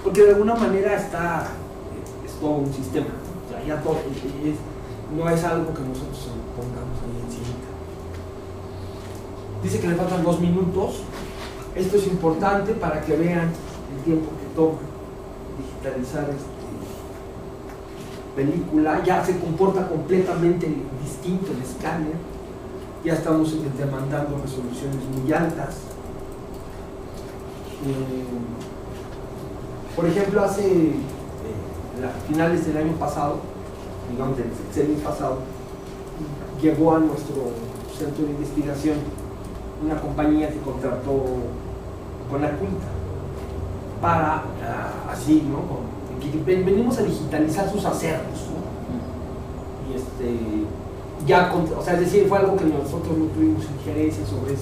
Porque de alguna manera es todo un sistema, o sea, ya todo no es algo que nosotros pongamos ahí encima. Dice que le faltan 2 minutos. Esto es importante para que vean el tiempo que toma digitalizar película. Ya se comporta completamente distinto el escáner. Ya estamos demandando resoluciones muy altas. Por ejemplo, a finales del año pasado, digamos del sexenio pasado, llegó a nuestro centro de investigación una compañía que contrató con la Quinta para así, ¿no? Venimos a digitalizar sus acervos, ¿no? Y o sea, es decir, fue algo que nosotros no tuvimos injerencia sobre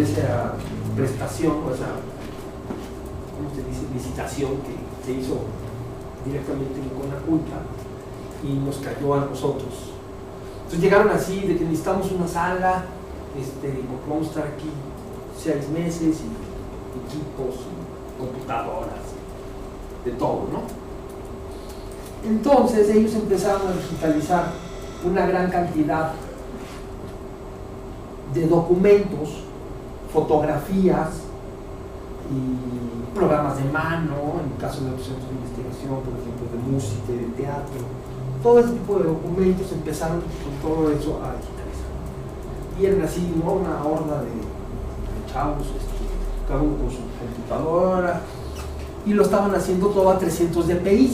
esa prestación, o esa, ¿cómo se dice?, licitación que se hizo directamente con la Quinta y nos cayó a nosotros. Entonces llegaron así de que necesitamos una sala, porque vamos a estar aquí 6 meses y equipos y computadoras, de todo, ¿no? Entonces ellos empezaron a digitalizar una gran cantidad de documentos, fotografías y programas de mano, en el caso de los centros de investigación, por ejemplo, de música y de teatro. Todo ese tipo de documentos empezaron con todo eso a digitalizar. Y eran así, ¿no? Una horda de chavos, cada uno con su computadora, y lo estaban haciendo todo a 300 dpi.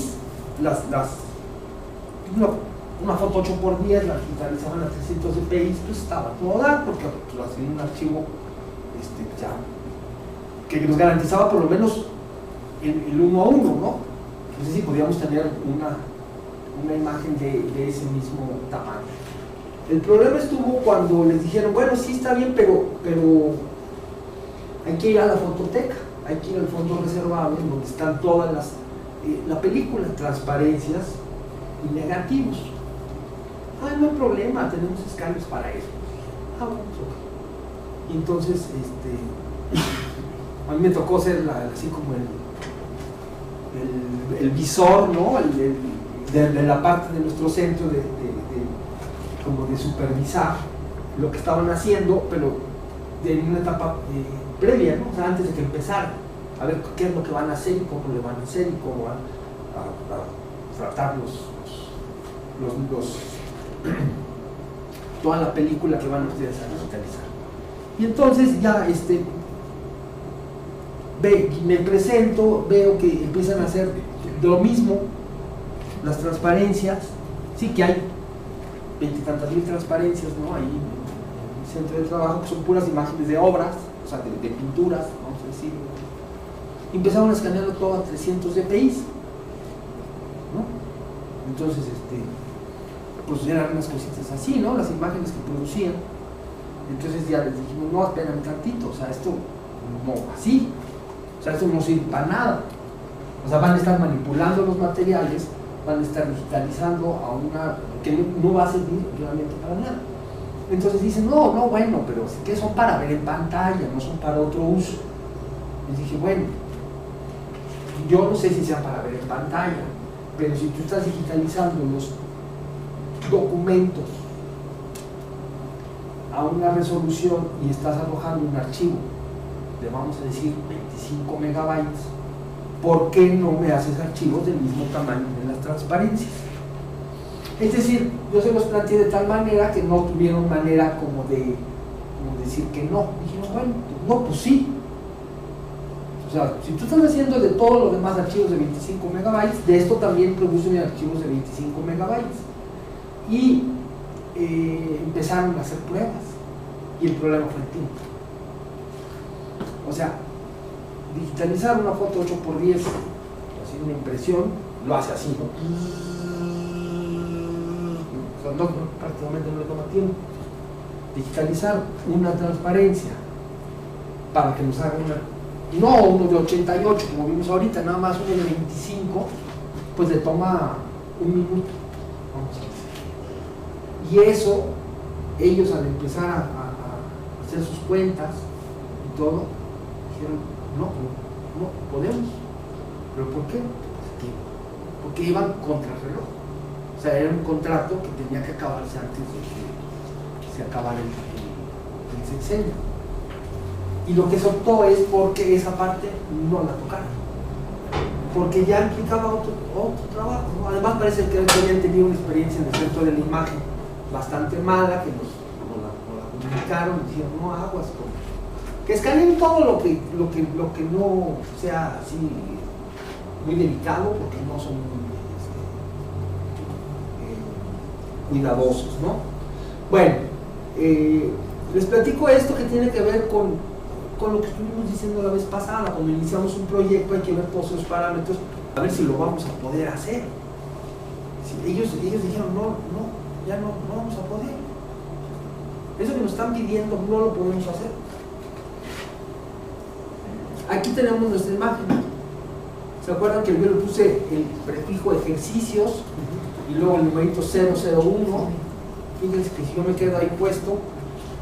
una foto 8x10, la digitalizaban a 300 dpi, pues estaba todo dar, porque lo hacían un archivo ya, que nos garantizaba por lo menos el 1 a 1, ¿no? No sé si podíamos tener una imagen de ese mismo tamaño. El problema estuvo cuando les dijeron, bueno, sí está bien, pero hay que ir a la fototeca, hay que ir al fondo reservado, donde están todas la película, transparencias y negativos. Ah, no hay problema, tenemos escáneres para eso. Ah, bueno, ok. Y entonces, a mí me tocó ser así como el visor, ¿no? De la parte de nuestro centro como de supervisar lo que estaban haciendo, pero en una etapa previa, ¿no? O sea, antes de que empezara, a ver qué es lo que van a hacer y cómo le van a hacer y cómo van a tratar toda la película que van ustedes a digitalizar. Y entonces ya me presento, veo que empiezan a hacer lo mismo, las transparencias, sí que hay 20 y tantas mil transparencias, ¿no? Ahí en el centro de trabajo, que son puras imágenes de obras, o sea, de pinturas, vamos a decir. Y empezaron a escanearlo todo a 300 dpi, ¿no? Entonces, pues eran unas cositas así, ¿no? Las imágenes que producían. Entonces ya les dijimos, no, espérame tantito, o sea, esto no así, o sea, esto no sirve para nada. O sea, van a estar manipulando los materiales, van a estar digitalizando a una que no va a servir realmente para nada. Entonces dicen, no, bueno, pero que son para ver en pantalla, no son para otro uso. Les dije, bueno, yo no sé si sean para ver en pantalla, pero si tú estás digitalizando los documentos a una resolución y estás arrojando un archivo de, vamos a decir, 25 megabytes, ¿por qué no me haces archivos del mismo tamaño de las transparencias? Es decir, yo se los planteé de tal manera que no tuvieron manera como decir que no. Dijimos, bueno, no, pues sí. O sea, si tú estás haciendo de todos los demás archivos de 25 megabytes, de esto también producen archivos de 25 megabytes. Y empezaron a hacer pruebas. Y el problema fue el tiempo. O sea, digitalizar una foto 8x10, así una impresión, lo hace así, ¿no? O sea, prácticamente no le toma tiempo. Digitalizar una transparencia para que nos haga no uno de 88 como vimos ahorita, nada más uno de 25, pues le toma un minuto, vamos a decir. Y eso, ellos al empezar a hacer sus cuentas y todo, dijeron, no podemos. ¿Pero por qué? Porque iban contra el reloj. O sea, era un contrato que tenía que acabarse antes de que se acabara el sexenio. Y lo que se optó es porque esa parte no la tocaron. Porque ya implicaba otro trabajo, ¿no? Además parece que habían tenido una experiencia en el centro de la imagen bastante mala, que nos la comunicaron y dijeron, no aguas, que escaneen todo lo que no sea así muy delicado, porque no son muy cuidadosos, ¿no? Bueno, les platico esto que tiene que ver con lo que estuvimos diciendo la vez pasada. Cuando iniciamos un proyecto hay que ver todos esos parámetros, a ver si lo vamos a poder hacer. Si ellos dijeron, ya no vamos a poder. Eso que nos están pidiendo no lo podemos hacer. Aquí tenemos nuestra imagen. ¿Se acuerdan que yo le puse el prefijo ejercicios y luego el numerito 001? Fíjense que si yo me quedo ahí puesto,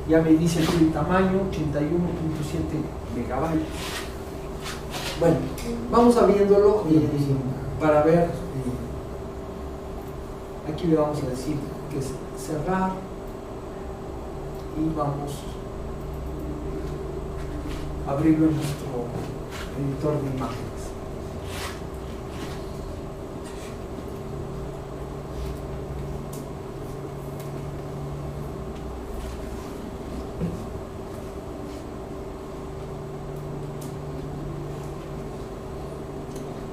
ya me dice aquí el tamaño, 81.7 megabytes. Bueno, vamos abriéndolo para ver. Aquí le vamos a decir que es cerrar y vamos a abrirlo en nuestro editor de imágenes.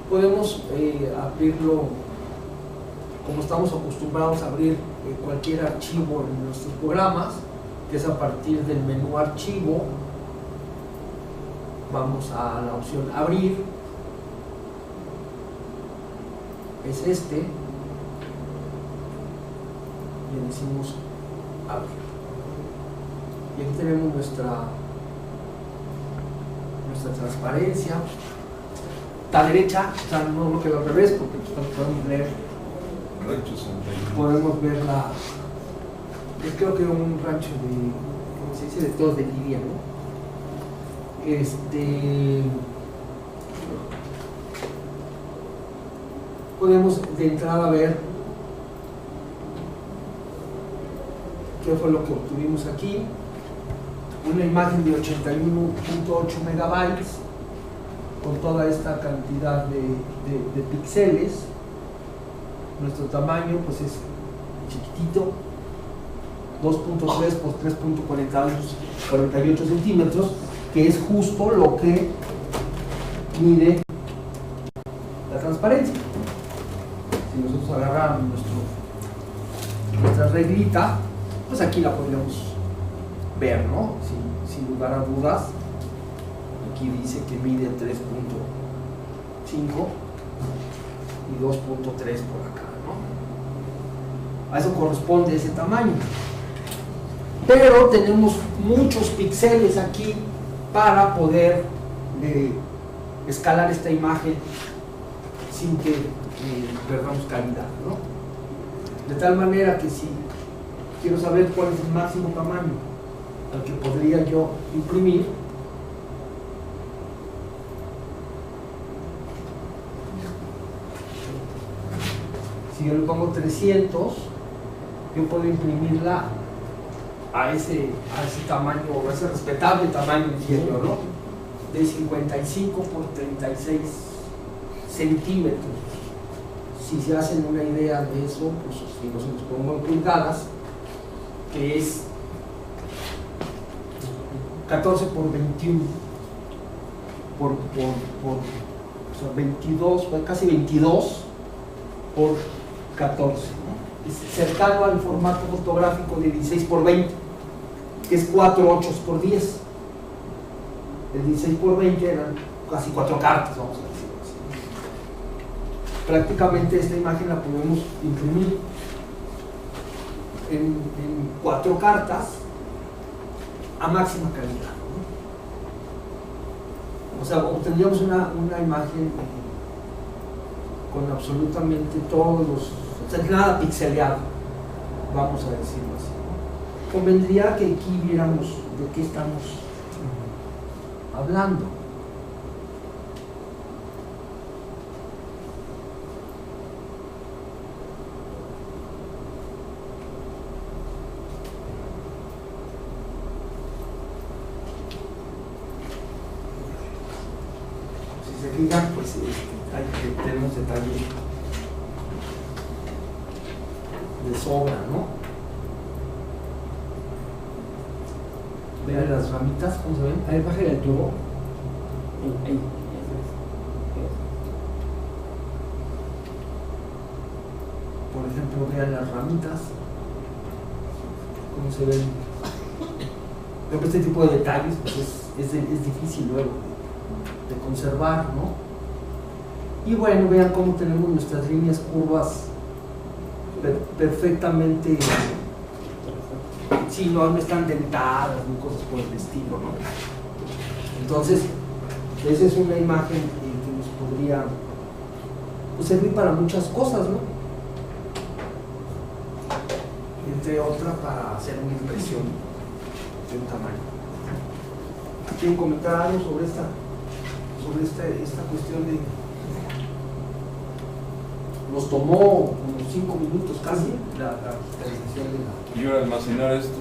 Podemos abrirlo como estamos acostumbrados a abrir cualquier archivo en nuestros programas, que es a partir del menú archivo, vamos a la opción abrir, es este, y le decimos abrir. Y aquí tenemos nuestra transparencia. A la derecha, o sea, no lo quedó al revés, porque podemos leer, podemos ver es creo que un rancho de, ¿cómo se dice?, de todos de Lidia, ¿no? Podemos de entrada ver qué fue lo que obtuvimos aquí. Una imagen de 81.8 megabytes con toda esta cantidad de píxeles. Nuestro tamaño pues es chiquitito, 2.3 por 3.48 centímetros, que es justo lo que mide la transparencia. Si nosotros agarramos nuestra reglita, pues aquí la podríamos ver, ¿no? Sin lugar a dudas. Aquí dice que mide 3.5 y 2.3 por acá, ¿no? A eso corresponde ese tamaño. Pero tenemos muchos píxeles aquí para poder escalar esta imagen sin que perdamos calidad, ¿no? De tal manera que si quiero saber cuál es el máximo tamaño al que podría yo imprimir, si yo le pongo 300, yo puedo imprimirla a ese tamaño, o a ese respetable tamaño, entiendo, ¿no? De 55 por 36 centímetros. Si se hacen una idea de eso, pues si nosotros ponemos pulgadas, que es 14 por 21 o sea, 22, casi 22 por 14, ¿no? Es cercano al formato fotográfico de 16 por 20, que es 4 8 por 10. El 16 por 20 eran casi 4 cartas, vamos a decirlo así. Prácticamente esta imagen la podemos imprimir en 4 cartas a máxima calidad, ¿no? O sea, obtendríamos una imagen con absolutamente todos los, o sea, nada pixeleado, vamos a decirlo así, ¿no? Convendría que aquí viéramos de qué estamos hablando. Si se fijan, pues tenemos detalles de sobra, ¿no? Vean las ramitas, ¿cómo se ven? A ver, bájale el tubo. Ahí. Por ejemplo, vean las ramitas, cómo se ven. Pero este tipo de detalles pues es difícil luego de conservar, ¿no? Y bueno, vean cómo tenemos nuestras líneas curvas perfectamente, sí, no están dentadas ni cosas por el estilo, ¿no? Entonces, esa es una imagen que nos podría pues, servir para muchas cosas, ¿no? Entre otras para hacer una impresión de un tamaño. ¿Quieren comentar algo sobre esta cuestión de... Nos tomó unos 5 minutos casi la digitalización de la... ¿Y ahora almacenar esto?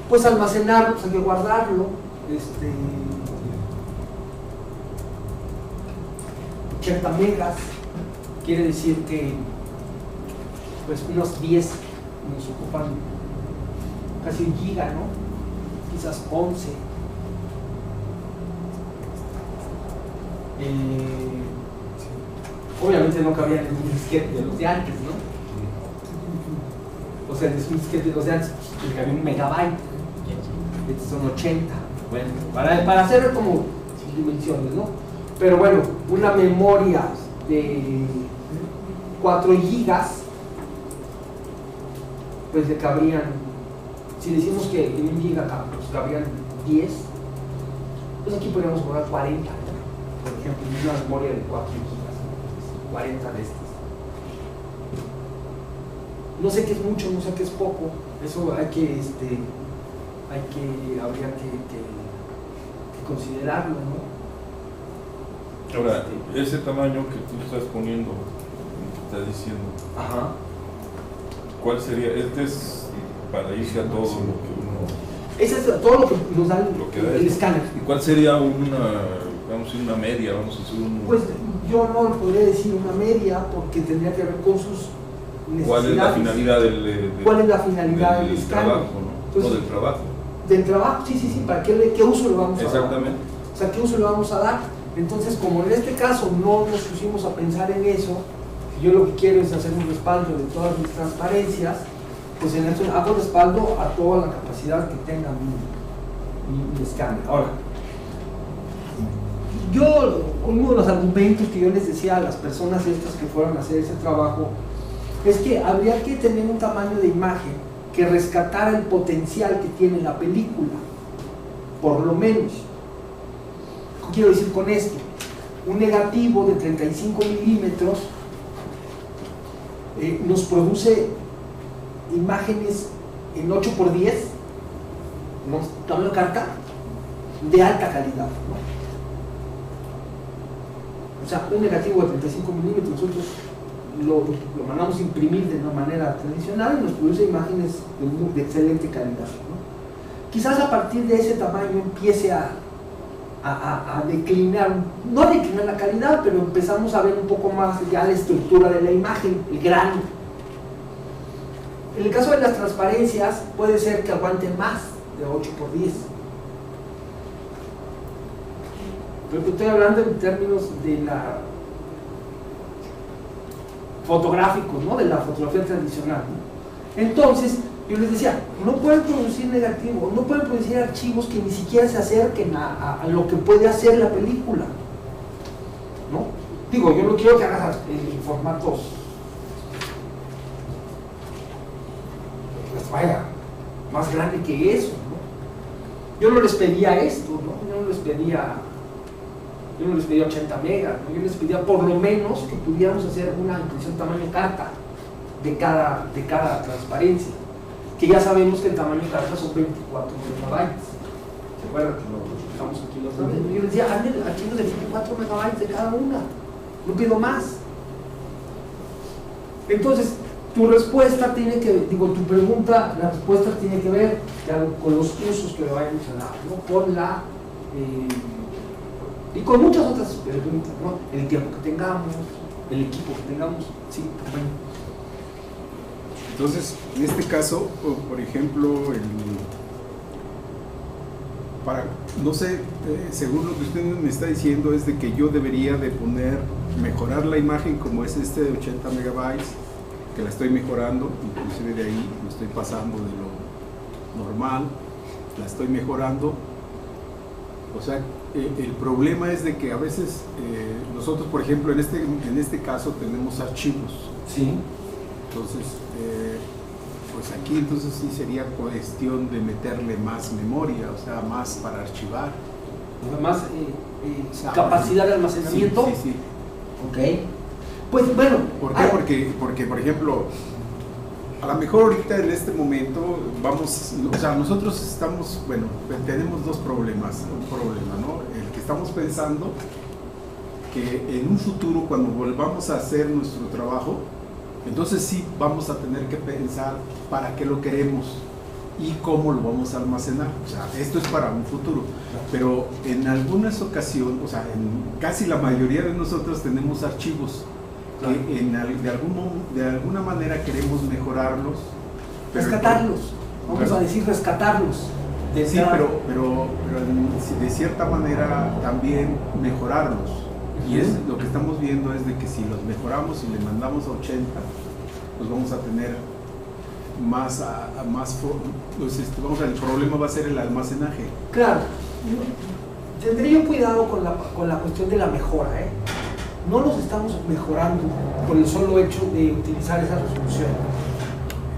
Pues almacenarlo, pues hay que guardarlo. 80 megas quiere decir que pues unos 10 nos ocupan casi un giga, ¿no? Quizás 11. Obviamente no cabían en un disquete de los de antes, ¿no? O sea, es un disquete de los de antes, que había 1 megabyte. Estos son 80. Bueno, para hacer como dimensiones, ¿no? Pero bueno, una memoria de 4 gigas, pues le cabrían, si decimos que en 1 giga pues cabrían 10, pues aquí podríamos poner 40, ¿no? Por ejemplo, una memoria de 4 gigas, 40 de estas. No sé qué es mucho, no sé qué es poco, eso habría que considerarlo, ¿no? Ahora, ese tamaño que tú estás poniendo, que estás diciendo, Ajá. ¿cuál sería? Este es para irse a todo lo que uno... Ese es todo lo que nos da Lo que da el es- escáner. ¿Y cuál sería una media? Vamos a hacer un... Pues yo no podría decir una media porque tendría que ver con sus necesidades. ¿Cuál es la finalidad ¿Cuál es la finalidad del escáner? trabajo, ¿no? Entonces, No, del trabajo. Del trabajo, sí, ¿para qué uso le vamos a dar? Exactamente. O sea, ¿qué uso le vamos a dar? Entonces, como en este caso no nos pusimos a pensar en eso, yo lo que quiero es hacer un respaldo de todas mis transparencias, pues en esto hago respaldo a toda la capacidad que tenga mi escáner. Ahora, uno de los argumentos que yo les decía a las personas estas que fueron a hacer ese trabajo, es que habría que tener un tamaño de imagen que rescatara el potencial que tiene la película, por lo menos. ¿Qué quiero decir con esto? Un negativo de 35 milímetros nos produce imágenes en 8x10, ¿no? Tamaño carta, de alta calidad, ¿no? O sea, un negativo de 35 milímetros nosotros lo mandamos a imprimir de una manera tradicional y nos produce imágenes de excelente calidad, ¿no? Quizás a partir de ese tamaño empiece a declinar, no a declinar la calidad, pero empezamos a ver un poco más ya la estructura de la imagen, el grano. En el caso de las transparencias puede ser que aguanten más de 8x10. Pero estoy hablando en términos de la fotográficos, ¿no? De la fotografía tradicional, ¿no? Entonces, yo les decía, no pueden producir negativos, no pueden producir archivos que ni siquiera se acerquen a lo que puede hacer la película, ¿no? Digo, yo no quiero que hagas en formatos, pues vaya, más grande que eso, ¿no? Yo no les pedía esto, ¿no? Yo no les pedía 80 megas, ¿no? Yo les pedía por lo menos que pudiéramos hacer una impresión tamaño carta de cada transparencia, que ya sabemos que el tamaño carta son 24 megabytes. ¿Se acuerdan que lo dejamos aquí la otra vez? Yo les decía, hazme archivos de 24 megabytes de cada una, no pido más. Entonces, tu respuesta tiene que, tu pregunta, la respuesta tiene que ver con los usos que le vaya a mencionar, ¿no? Con la... y con muchas otras preguntas, ¿no? El tiempo que tengamos, el equipo que tengamos, sí, bueno. Entonces, en este caso, por ejemplo, no sé, según lo que usted me está diciendo, es de que yo debería de mejorar la imagen como es de 80 megabytes, que la estoy mejorando, inclusive de ahí lo estoy pasando de lo normal, la estoy mejorando. O sea, el problema es de que a veces nosotros, por ejemplo, en este caso tenemos archivos. Sí. Entonces, pues aquí entonces sí sería cuestión de meterle más memoria, o sea, más para archivar. Más capacidad de almacenamiento. Sí, sí, sí. Ok. Pues bueno. ¿Por qué? Porque, por ejemplo, a lo mejor ahorita en este momento o sea, nosotros estamos, tenemos dos problemas. Un problema, ¿no? El que estamos pensando que en un futuro, cuando volvamos a hacer nuestro trabajo, entonces sí vamos a tener que pensar para qué lo queremos y cómo lo vamos a almacenar. O sea, esto es para un futuro. Pero en algunas ocasiones, o sea, en casi la mayoría de nosotros tenemos archivos que de alguna manera queremos mejorarlos. Rescatarlos. Vamos a decir rescatarlos. Sí, pero de cierta manera también mejorarlos. Y es lo que estamos viendo es de que si los mejoramos y le mandamos a 80, pues vamos a tener pues, vamos a ver, el problema va a ser el almacenaje. Claro, tendré yo cuidado con la cuestión de la mejora, ¿eh? No los estamos mejorando por el solo hecho de utilizar esa resolución.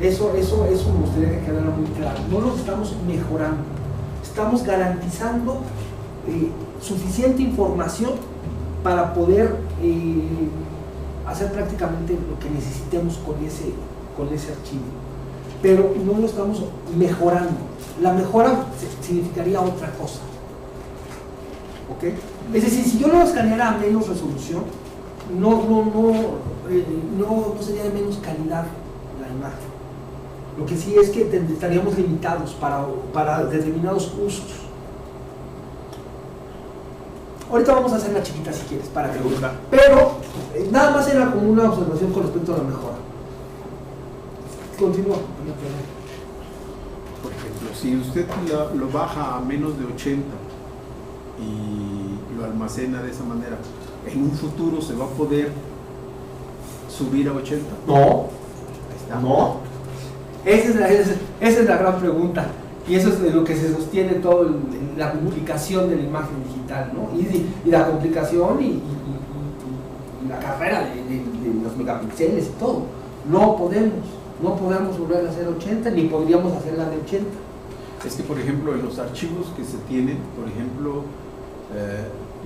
Eso me gustaría que quedara muy claro. No los estamos mejorando, estamos garantizando suficiente información para poder hacer prácticamente lo que necesitemos con ese archivo, pero no lo estamos mejorando. La mejora significaría otra cosa, ¿ok? Es decir, si yo lo escaneara a menos resolución, no sería de menos calidad la imagen. Lo que sí es que estaríamos limitados para determinados usos. Ahorita vamos a hacer la chiquita si quieres, para que gusta. Pero nada más era como una observación con respecto a la mejora. Continúa. Por ejemplo, si usted lo baja a menos de 80 y lo almacena de esa manera, en un futuro se va a poder subir a 80. No. Ahí está. No. Esa es la gran pregunta. Y eso es de lo que se sostiene toda la publicación de la imagen digital, ¿no? Y la complicación y la carrera de los megapíxeles y todo. No podemos volver a hacer 80, ni podríamos hacerla de 80. Es que, por ejemplo, en los archivos que se tienen, por ejemplo,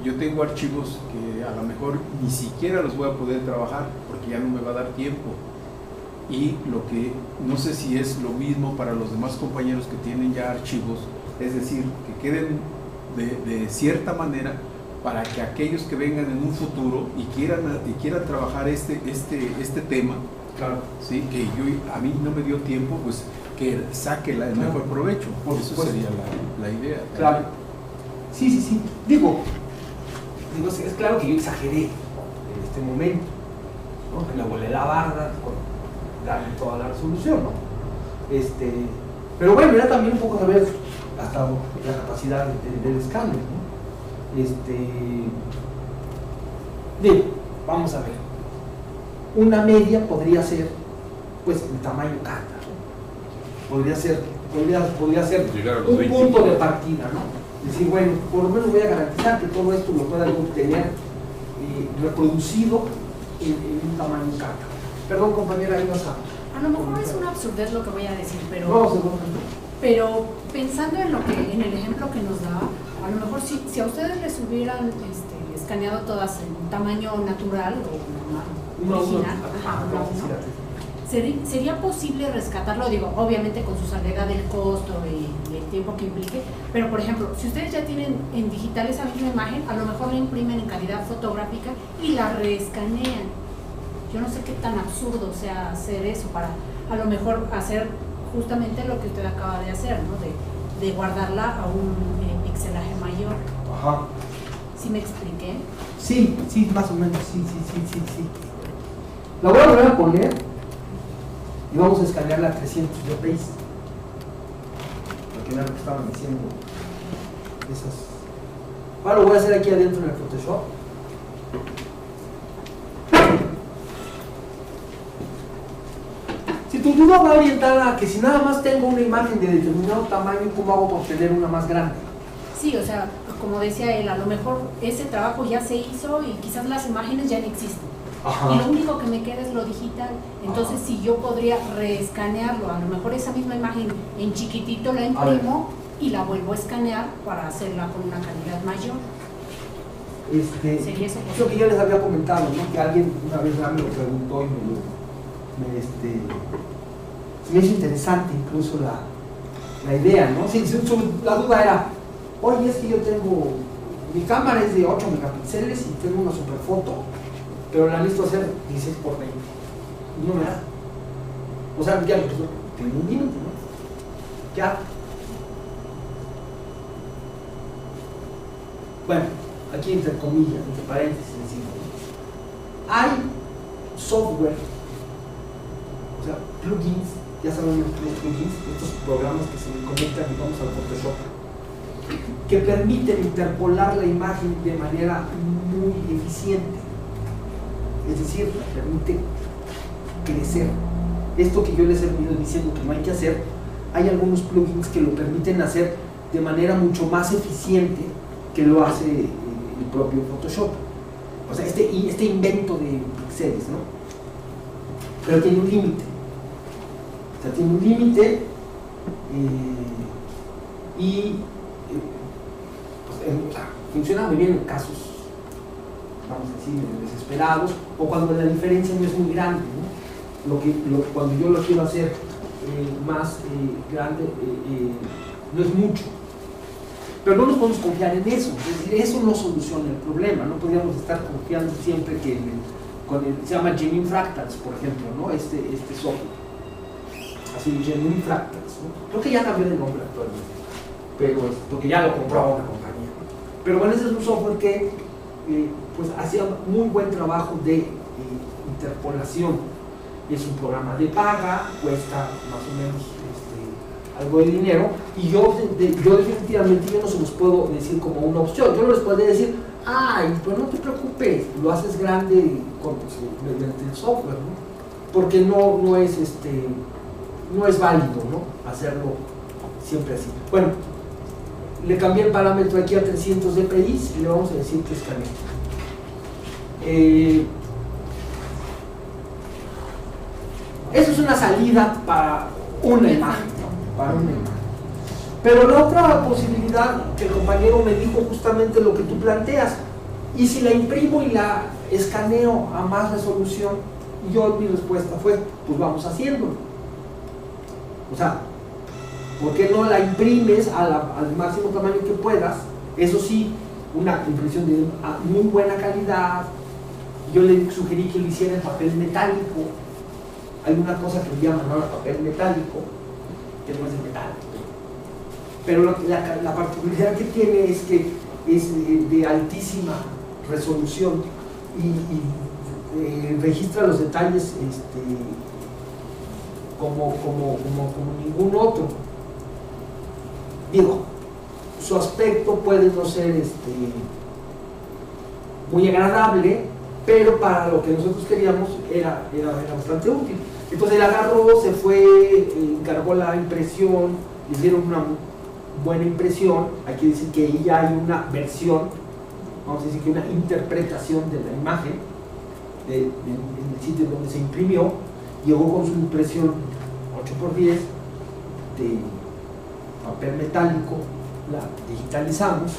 yo tengo archivos que a lo mejor ni siquiera los voy a poder trabajar porque ya no me va a dar tiempo. Y lo que no sé si es lo mismo para los demás compañeros que tienen ya archivos, es decir, que queden de cierta manera para que aquellos que vengan en un futuro y quieran trabajar este tema, claro, ¿sí? Que a mí no me dio tiempo, pues que saque el mejor provecho. Eso sería la idea. Claro. Sí. Digo, es claro que yo exageré en este momento, ¿no? Que me volé la barda con darle toda la resolución, ¿no? Pero bueno, era también un poco saber hasta la capacidad del escáner, ¿no? Digo, vamos a ver. Una media podría ser, pues, el tamaño carta, ¿no? Podría ser un punto de partida, ¿no? Decir, bueno, por lo menos voy a garantizar que todo esto lo pueda obtener reproducido en un tamaño carta. Perdón, compañera, ahí vas a lo mejor es una absurdez lo que voy a decir, pero, no, pero pensando en el ejemplo que nos da, a lo mejor si a ustedes les hubieran escaneado todas en tamaño natural o original, ¿sería posible rescatarlo? Digo, obviamente con su salvedad del costo y el tiempo que implique, pero por ejemplo, si ustedes ya tienen en digital esa misma imagen, a lo mejor la imprimen en calidad fotográfica y la reescanean. Yo no sé qué tan absurdo sea hacer eso para a lo mejor hacer justamente lo que usted acaba de hacer, ¿no? De guardarla a un pixelaje mayor. Ajá. ¿Sí me expliqué? Sí, más o menos, sí. La voy a volver a poner y vamos a escanearla a 300 dpi. Porque era lo que estaban diciendo esas. Ahora lo voy a hacer aquí adentro en el Photoshop. Si tu duda va orientada a que si nada más tengo una imagen de determinado tamaño, ¿cómo hago para obtener una más grande? Sí, o sea, como decía él, a lo mejor ese trabajo ya se hizo y quizás las imágenes ya no existen. Ajá. Y lo único que me queda es lo digital. Entonces, si yo podría reescanearlo, a lo mejor esa misma imagen en chiquitito la imprimo y la vuelvo a escanear para hacerla con una calidad mayor. ¿Sería eso posible? Eso que yo les había comentado, ¿no? Que alguien una vez me lo preguntó y me hizo interesante incluso la idea, ¿no? Sí, la duda era, oye, es que yo tengo, mi cámara es de 8 megapíxeles y tengo una super foto, pero la necesito hacer 16 por 20 y no me da. O sea, ya lo que tengo un minuto, ¿no? Ya. Bueno, aquí entre comillas, entre paréntesis, hay software, o sea, plugins, ya saben los plugins, estos programas que se conectan, digamos, al Photoshop, que permiten interpolar la imagen de manera muy eficiente. Es decir, permite crecer esto que yo les he venido diciendo que no hay que hacer, hay algunos plugins que lo permiten hacer de manera mucho más eficiente que lo hace el propio Photoshop. O sea, este invento de píxeles, ¿no? Pero tiene un límite. O sea, tiene un límite pues, funciona muy bien en casos, vamos a decir, desesperados, o cuando la diferencia no es muy grande, ¿no? Cuando yo lo quiero hacer más grande, no es mucho. Pero no nos podemos confiar en eso, es decir, eso no soluciona el problema, no podríamos estar confiando siempre que se llama Genuine Fractals, por ejemplo, ¿no? Este software, así, Genuine Fractals, ¿no? Creo que ya cambió de nombre actualmente, pero porque ya lo compró una compañía. Pero bueno, ese es un software que pues hacía muy buen trabajo de interpolación. Es un programa de paga, cuesta más o menos algo de dinero, y yo definitivamente no se los puedo decir como una opción. Yo no les podría decir, ay, pues no te preocupes, lo haces grande mediante el software, ¿no? Porque no es válido, ¿no? Hacerlo siempre así. Bueno, le cambié el parámetro aquí a 300 dpi y le vamos a decir que escanee. Eso es una salida para una imagen, ¿no? Para una imagen. Pero la otra posibilidad que el compañero me dijo justamente lo que tú planteas, y si la imprimo y la escaneo a más resolución, mi respuesta fue, pues vamos haciéndolo. O sea, ¿por qué no la imprimes al máximo tamaño que puedas? Eso sí, una impresión de muy buena calidad. Yo le sugerí que lo hiciera en papel metálico. Hay una cosa que le llaman ahora papel metálico, que no es de metal. Pero la particularidad que tiene es que es de altísima resolución y registra los detalles como ningún otro. Digo, su aspecto puede no ser muy agradable, pero para lo que nosotros queríamos era bastante útil. Entonces él agarró, se fue, encargó la impresión, hicieron una buena impresión. Aquí dice que ya hay una versión, vamos a decir que una interpretación de la imagen en el sitio donde se imprimió. Llegó con su impresión 8×10 de papel metálico, la digitalizamos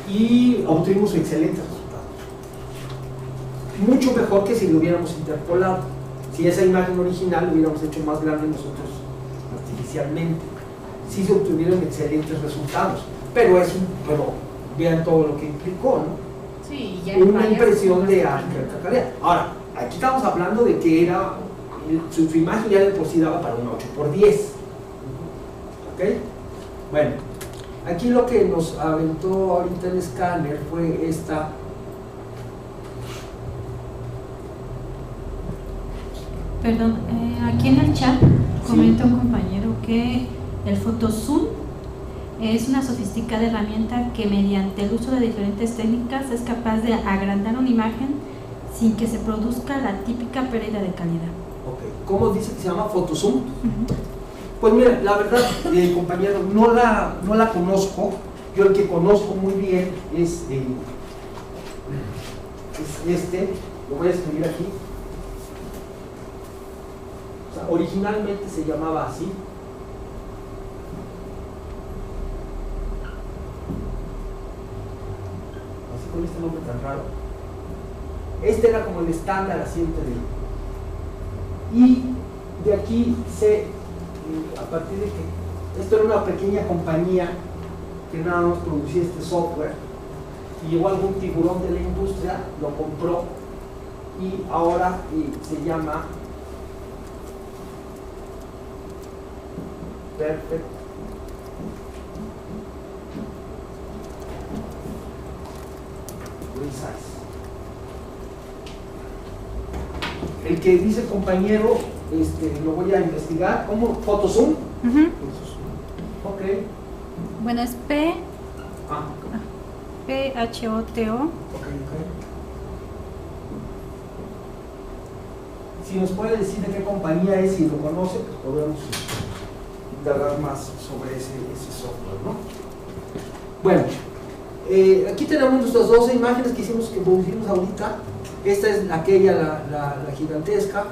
y obtuvimos excelentes resultados. Mucho mejor que si lo hubiéramos interpolado. Si esa imagen original lo hubiéramos hecho más grande nosotros artificialmente. Sí se obtuvieron excelentes resultados, pero vean todo lo que implicó, ¿no? Sí, ya una impresión de alta calidad. Ahora, aquí estamos hablando de que su imagen ya de por sí daba para un 8×10. ¿Ok? Bueno, aquí lo que nos aventó ahorita el escáner fue esta. Perdón, aquí en el chat comenta un compañero que el PhotoZoom es una sofisticada herramienta que mediante el uso de diferentes técnicas es capaz de agrandar una imagen sin que se produzca la típica pérdida de calidad. Ok, ¿cómo dice que se llama PhotoZoom? Pues mira, la verdad, compañero, no la conozco. Yo el que conozco muy bien es lo voy a escribir aquí. O sea, originalmente se llamaba así. Así con este nombre tan raro. Este era como el estándar asiente de. Y de aquí a partir de que esto era una pequeña compañía que nada más producía este software, y llegó algún tiburón de la industria, lo compró y ahora se llama Perfect Resize. El que dice compañero, lo voy a investigar. ¿Cómo? ¿PhotoZoom? Ok. Bueno, es PHOTO. Ok. Si nos puede decir de qué compañía es, si lo conoce, pues podemos indagar más sobre ese software, ¿no? Bueno, aquí tenemos nuestras 12 imágenes que pusimos ahorita. Esta es la gigantesca.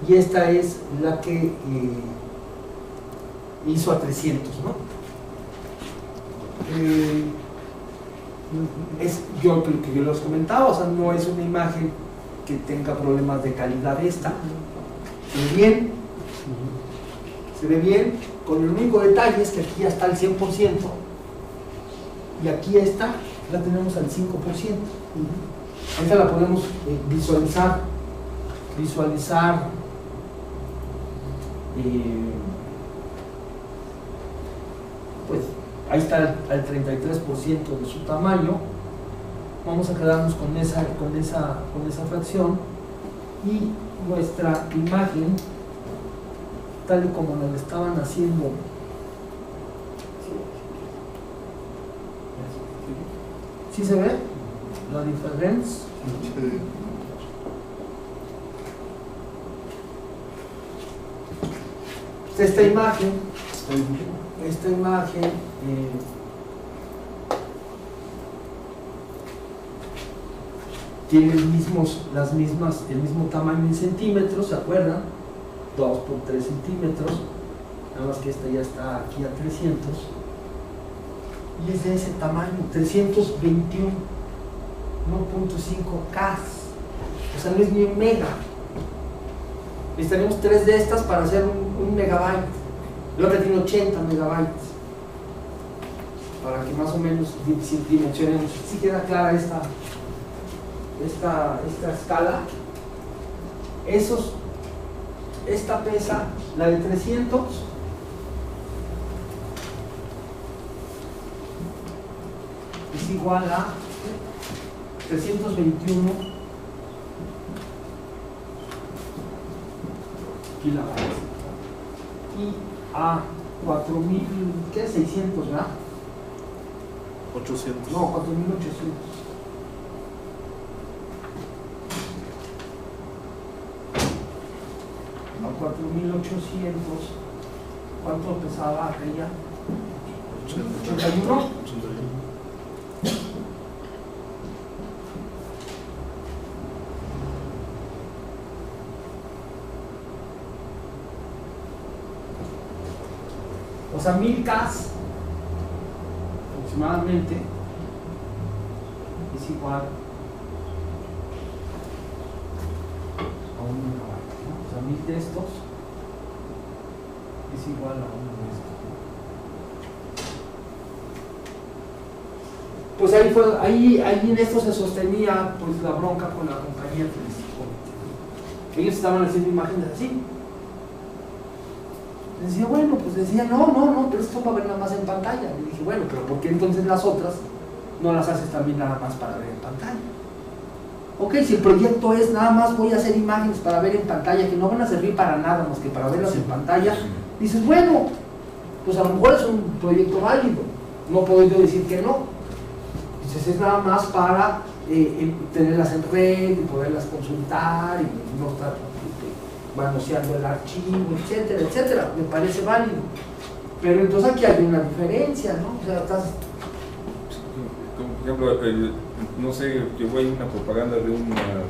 Y esta es la que hizo a 300, ¿no? Yo les comentaba, o sea, no es una imagen que tenga problemas de calidad esta. Se ve bien, con el único detalle es que aquí ya está al 100% y aquí esta la tenemos al 5%. Esta la podemos visualizar pues ahí está al 33% de su tamaño. Vamos a quedarnos con esa fracción y nuestra imagen tal y como nos la estaban haciendo. ¿Sí se ve la diferencia? Esta imagen tiene el mismo tamaño en centímetros, ¿se acuerdan? 2 por 3 centímetros, nada más que esta ya está aquí a 300 y es de ese tamaño, 321.5K, o sea, no es ni un mega. Necesitaremos 3 de estas para hacer un megabyte. La otra tiene 80 megabytes, para que más o menos dimensionemos. Si queda clara esta escala. Esta pesa, la de 300 es igual a 321 kilobytes y a 4000, ¿qué? 600, ¿verdad? 800. No, 4800. A 4800. ¿Cuánto pesaba aquella? 81. O sea, 1000K aproximadamente es igual a 1 megabyte, ¿no? O sea, 1000 de estos es igual a 1 de estos. Pues ahí en esto se sostenía pues la bronca con la compañía turística. Ellos estaban haciendo imágenes así. Decía, bueno, pues decía, no, pero esto va a ver nada más en pantalla. Le dije, bueno, pero ¿por qué entonces las otras no las haces también nada más para ver en pantalla? Ok, si el proyecto es nada más voy a hacer imágenes para ver en pantalla que no van a servir para nada más que para verlas en pantalla, dices, bueno, pues a lo mejor es un proyecto válido, no puedo yo decir que no. Dices, es nada más para tenerlas en red y poderlas consultar y no estar manoseando el archivo, etcétera, etcétera. Me parece válido. Pero entonces aquí hay una diferencia, ¿no? O sea, estás... Como por ejemplo, no sé, llegó ahí una propaganda de una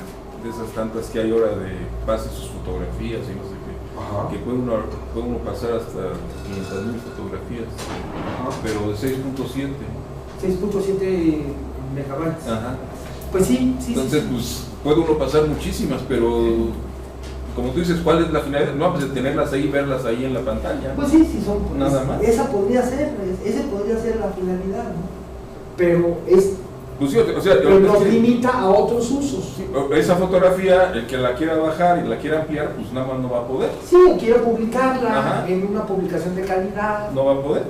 de esas tantas que hay ahora de pase sus fotografías y no sé qué. Ajá. Que puede uno pasar hasta 500,000 fotografías. Ajá. Pero de 6.7. 6.7 megabytes. Ajá. Pues sí. Entonces, pues puede uno pasar muchísimas, pero como tú dices, ¿cuál es la finalidad? No, pues de tenerlas ahí, verlas ahí en la pantalla. Pues sí, son. Pues, nada más. Esa podría ser la finalidad, ¿no? Pero es. Pues sí, o sea, pero nos limita a otros usos. Sí, esa fotografía, el que la quiera bajar y la quiera ampliar, pues nada más no va a poder. Sí, o quiere publicarla. Ajá. En una publicación de calidad. No va a poder.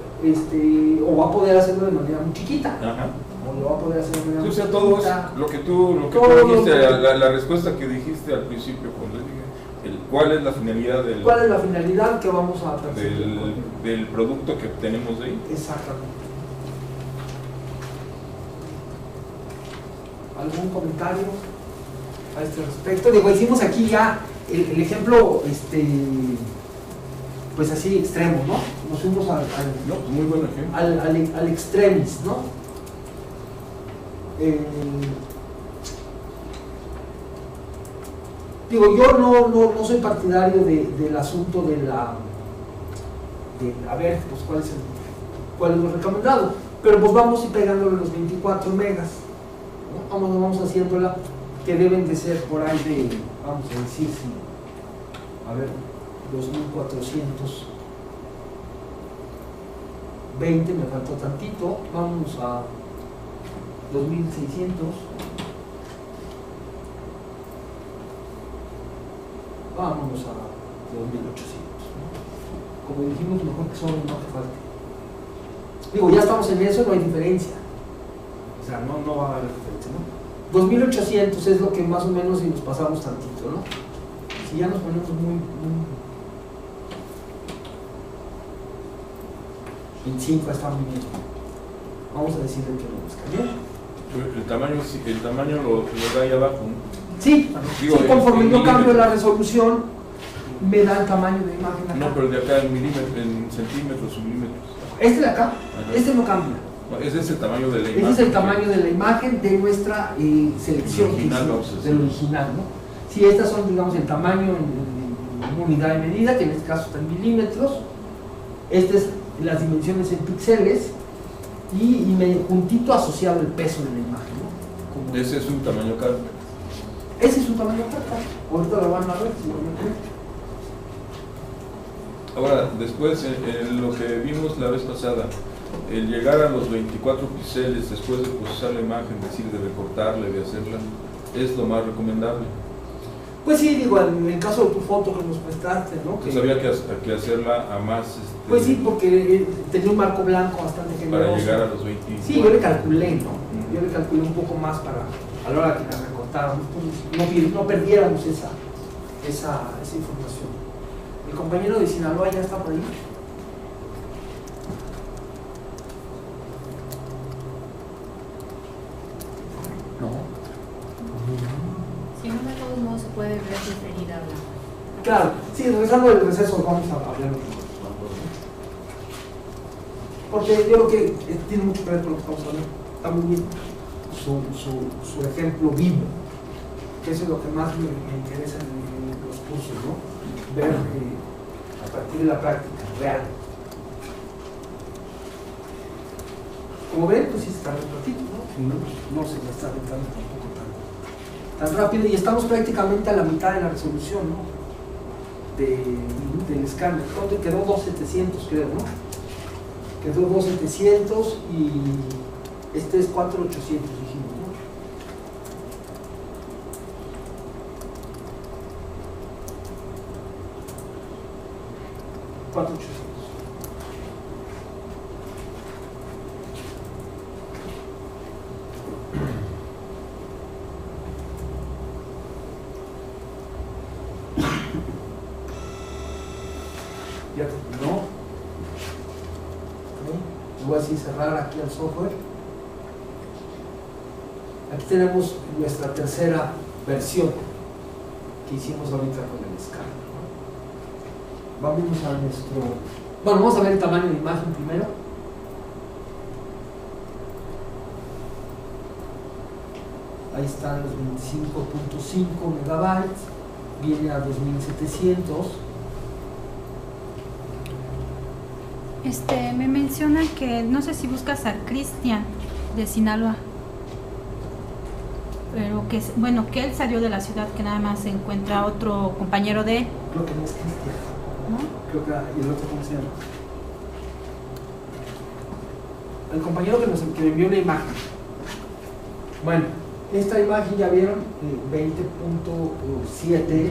O va a poder hacerlo de manera muy chiquita. Ajá. O lo va a poder hacer de manera muy chiquita. O sea, todo es lo que tú dijiste, la respuesta que dijiste al principio cuando dije. ¿Cuál es la finalidad que vamos a perseguir del producto que tenemos de ahí? Exactamente. ¿Algún comentario? a este respecto. Digo, hicimos aquí ya el ejemplo, pues así extremo, ¿no? Nos fuimos No, pues muy buen ejemplo. al extremis, ¿no? Digo, yo no soy partidario del asunto de a ver, pues cuál es lo recomendado, pero pues vamos a ir pegándole los 24 megas, ¿no? Vamos haciéndola, que deben de ser por ahí de, vamos a decir, a ver, 2420, me faltó tantito, vamos a 2600, vámonos a 2800, ¿no? Como dijimos, mejor que solo no que falte. Digo, ya estamos en eso, no hay diferencia, o sea, no va a haber diferencia, ¿no? 2800 es lo que más o menos si nos pasamos tantito, ¿no? Si ya nos ponemos muy 25 está muy bien. Vamos a decirle que no nos cambió. El tamaño lo da ahí abajo, ¿no? Sí, Digo, sí, conforme yo cambio milímetros. la resolución, me da el tamaño de imagen acá. No, pero de acá en milímetros, en centímetros o milímetros. Este de acá, Ajá. este no cambia. No, ese es el tamaño de la imagen. Ese es el tamaño de la imagen de nuestra selección Original, que vamos a hicimos, decir. del original, ¿no? Si estas son, digamos, el tamaño en unidad de medida, que en este caso está en milímetros, estas es las dimensiones en píxeles y juntito asociado el peso de la imagen, ¿no? Como Ese es un tamaño caro. ese es un tamaño carta. Ahorita lo van a ver, seguramente. Ahora, después, en lo que vimos la vez pasada, el llegar a los 24 píxeles después de procesar la imagen, es decir, de recortarla y de hacerla, es lo más recomendable. Pues sí, digo, en el caso de tu foto que nos prestaste, ¿no? Entonces había que hacerla a más... Pues sí, porque tenía un marco blanco bastante generoso. para llegar a los 24. Sí, yo le calculé, ¿no? Yo le calculé un poco más para, a la hora que la recortáramos, pues, no perdiéramos esa información. El compañero de Sinaloa ya está por ahí. No. Si no, de todos modos se puede ver diferida la... Claro, sí, regresando del receso vamos a hablar un poco. Porque yo creo que tiene mucho que ver con lo que estamos hablando. Está muy bien su ejemplo vivo, que eso es lo que más me interesa en los cursos, ¿no? Ver a partir de la práctica real. Como ven, pues sí se tarda un ratito, ¿no? No se va a estar aventando tampoco tan rápido, y estamos prácticamente a la mitad de la resolución, ¿no? Del escáner. ¿Dónde quedó? 2700, creo, ¿no? Quedó 2700 y este es 4800, dijimos, ¿no? Ya terminó. Voy a así cerrar aquí al software. Aquí tenemos nuestra tercera versión que hicimos ahorita con el escáner, ¿no? Vamos a nuestro... Bueno, vamos a ver el tamaño de imagen primero. Ahí están los 25.5 megabytes. Viene a 2700. Me mencionan que, no sé si buscas a Cristian de Sinaloa, pero que, bueno, que él salió de la ciudad, que nada más se encuentra otro compañero de él, Creo que no es Cristian, ¿no? creo que, ¿y el otro cómo se llama? El compañero que me envió una imagen. Bueno, esta imagen ya vieron, 20.7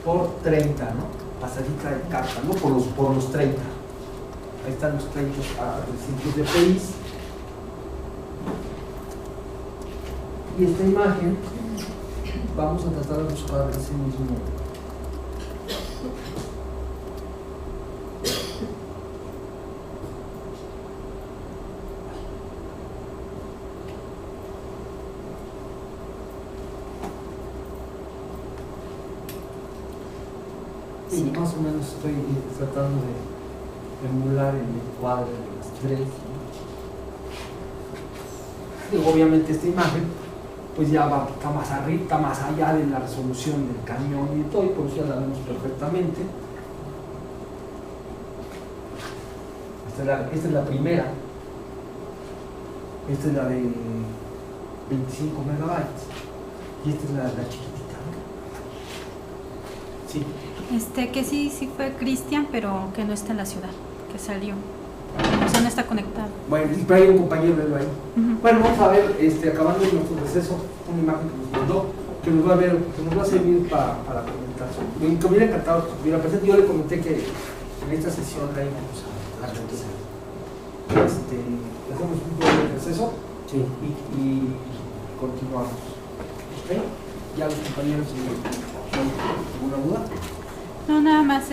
por 30, ¿no? Pasadita de carta, ¿no? Por los 30. Ahí están los 30 de dpi. Y esta imagen, vamos a tratar de buscar ese mismo. Sí, más o menos estoy tratando de emular el cuadro de las tres. Digo, obviamente esta imagen pues ya está más arriba, está más allá de la resolución del cañón y todo, y por eso ya la vemos perfectamente. Esta es la primera. Esta es la de 25 megabytes. Y esta es la chiquitita, ¿no? Sí. Que sí fue Cristian, pero que no está en la ciudad, que salió. O sea, no está conectado. Bueno, y hay un compañero de él ahí. Bueno, vamos a ver, acabando nuestro receso, una imagen que nos mandó, que nos va a servir para comentar. Me hubiera encantado que estuviera presente. Yo le comenté que en esta sesión la íbamos a realizar. Hacemos un poco de receso y continuamos. ¿Ok? Ya los compañeros ¿alguna duda? No, nada más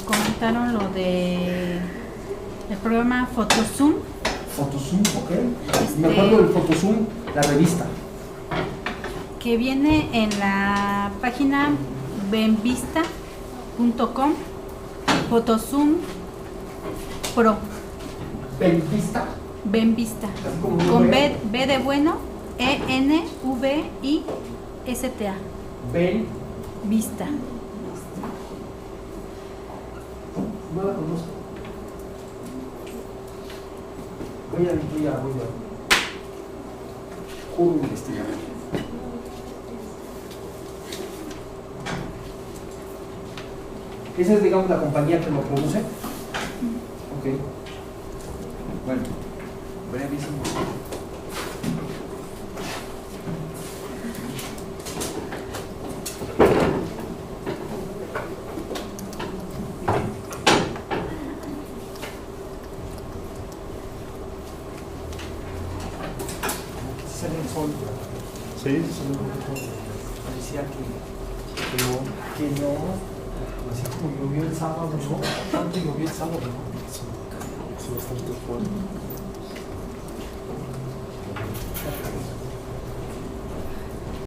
comentaron lo de el programa Photozoom. Photozoom, ok. Me acuerdo del Photozoom, la revista. Que viene en la página benvista.com, Photozoom Pro. ¿Benvista? Benvista. Con B de bueno, ENVISTA. Benvista. No la conozco. Voy a juro investigar. Esa es, digamos, la compañía que lo produce. Ok. Bueno, brevísimo. Sí. Parecía que no, así como llovió el sábado, ¿no? Tanto llovió el sábado, ¿no? Sí, bastante fuerte.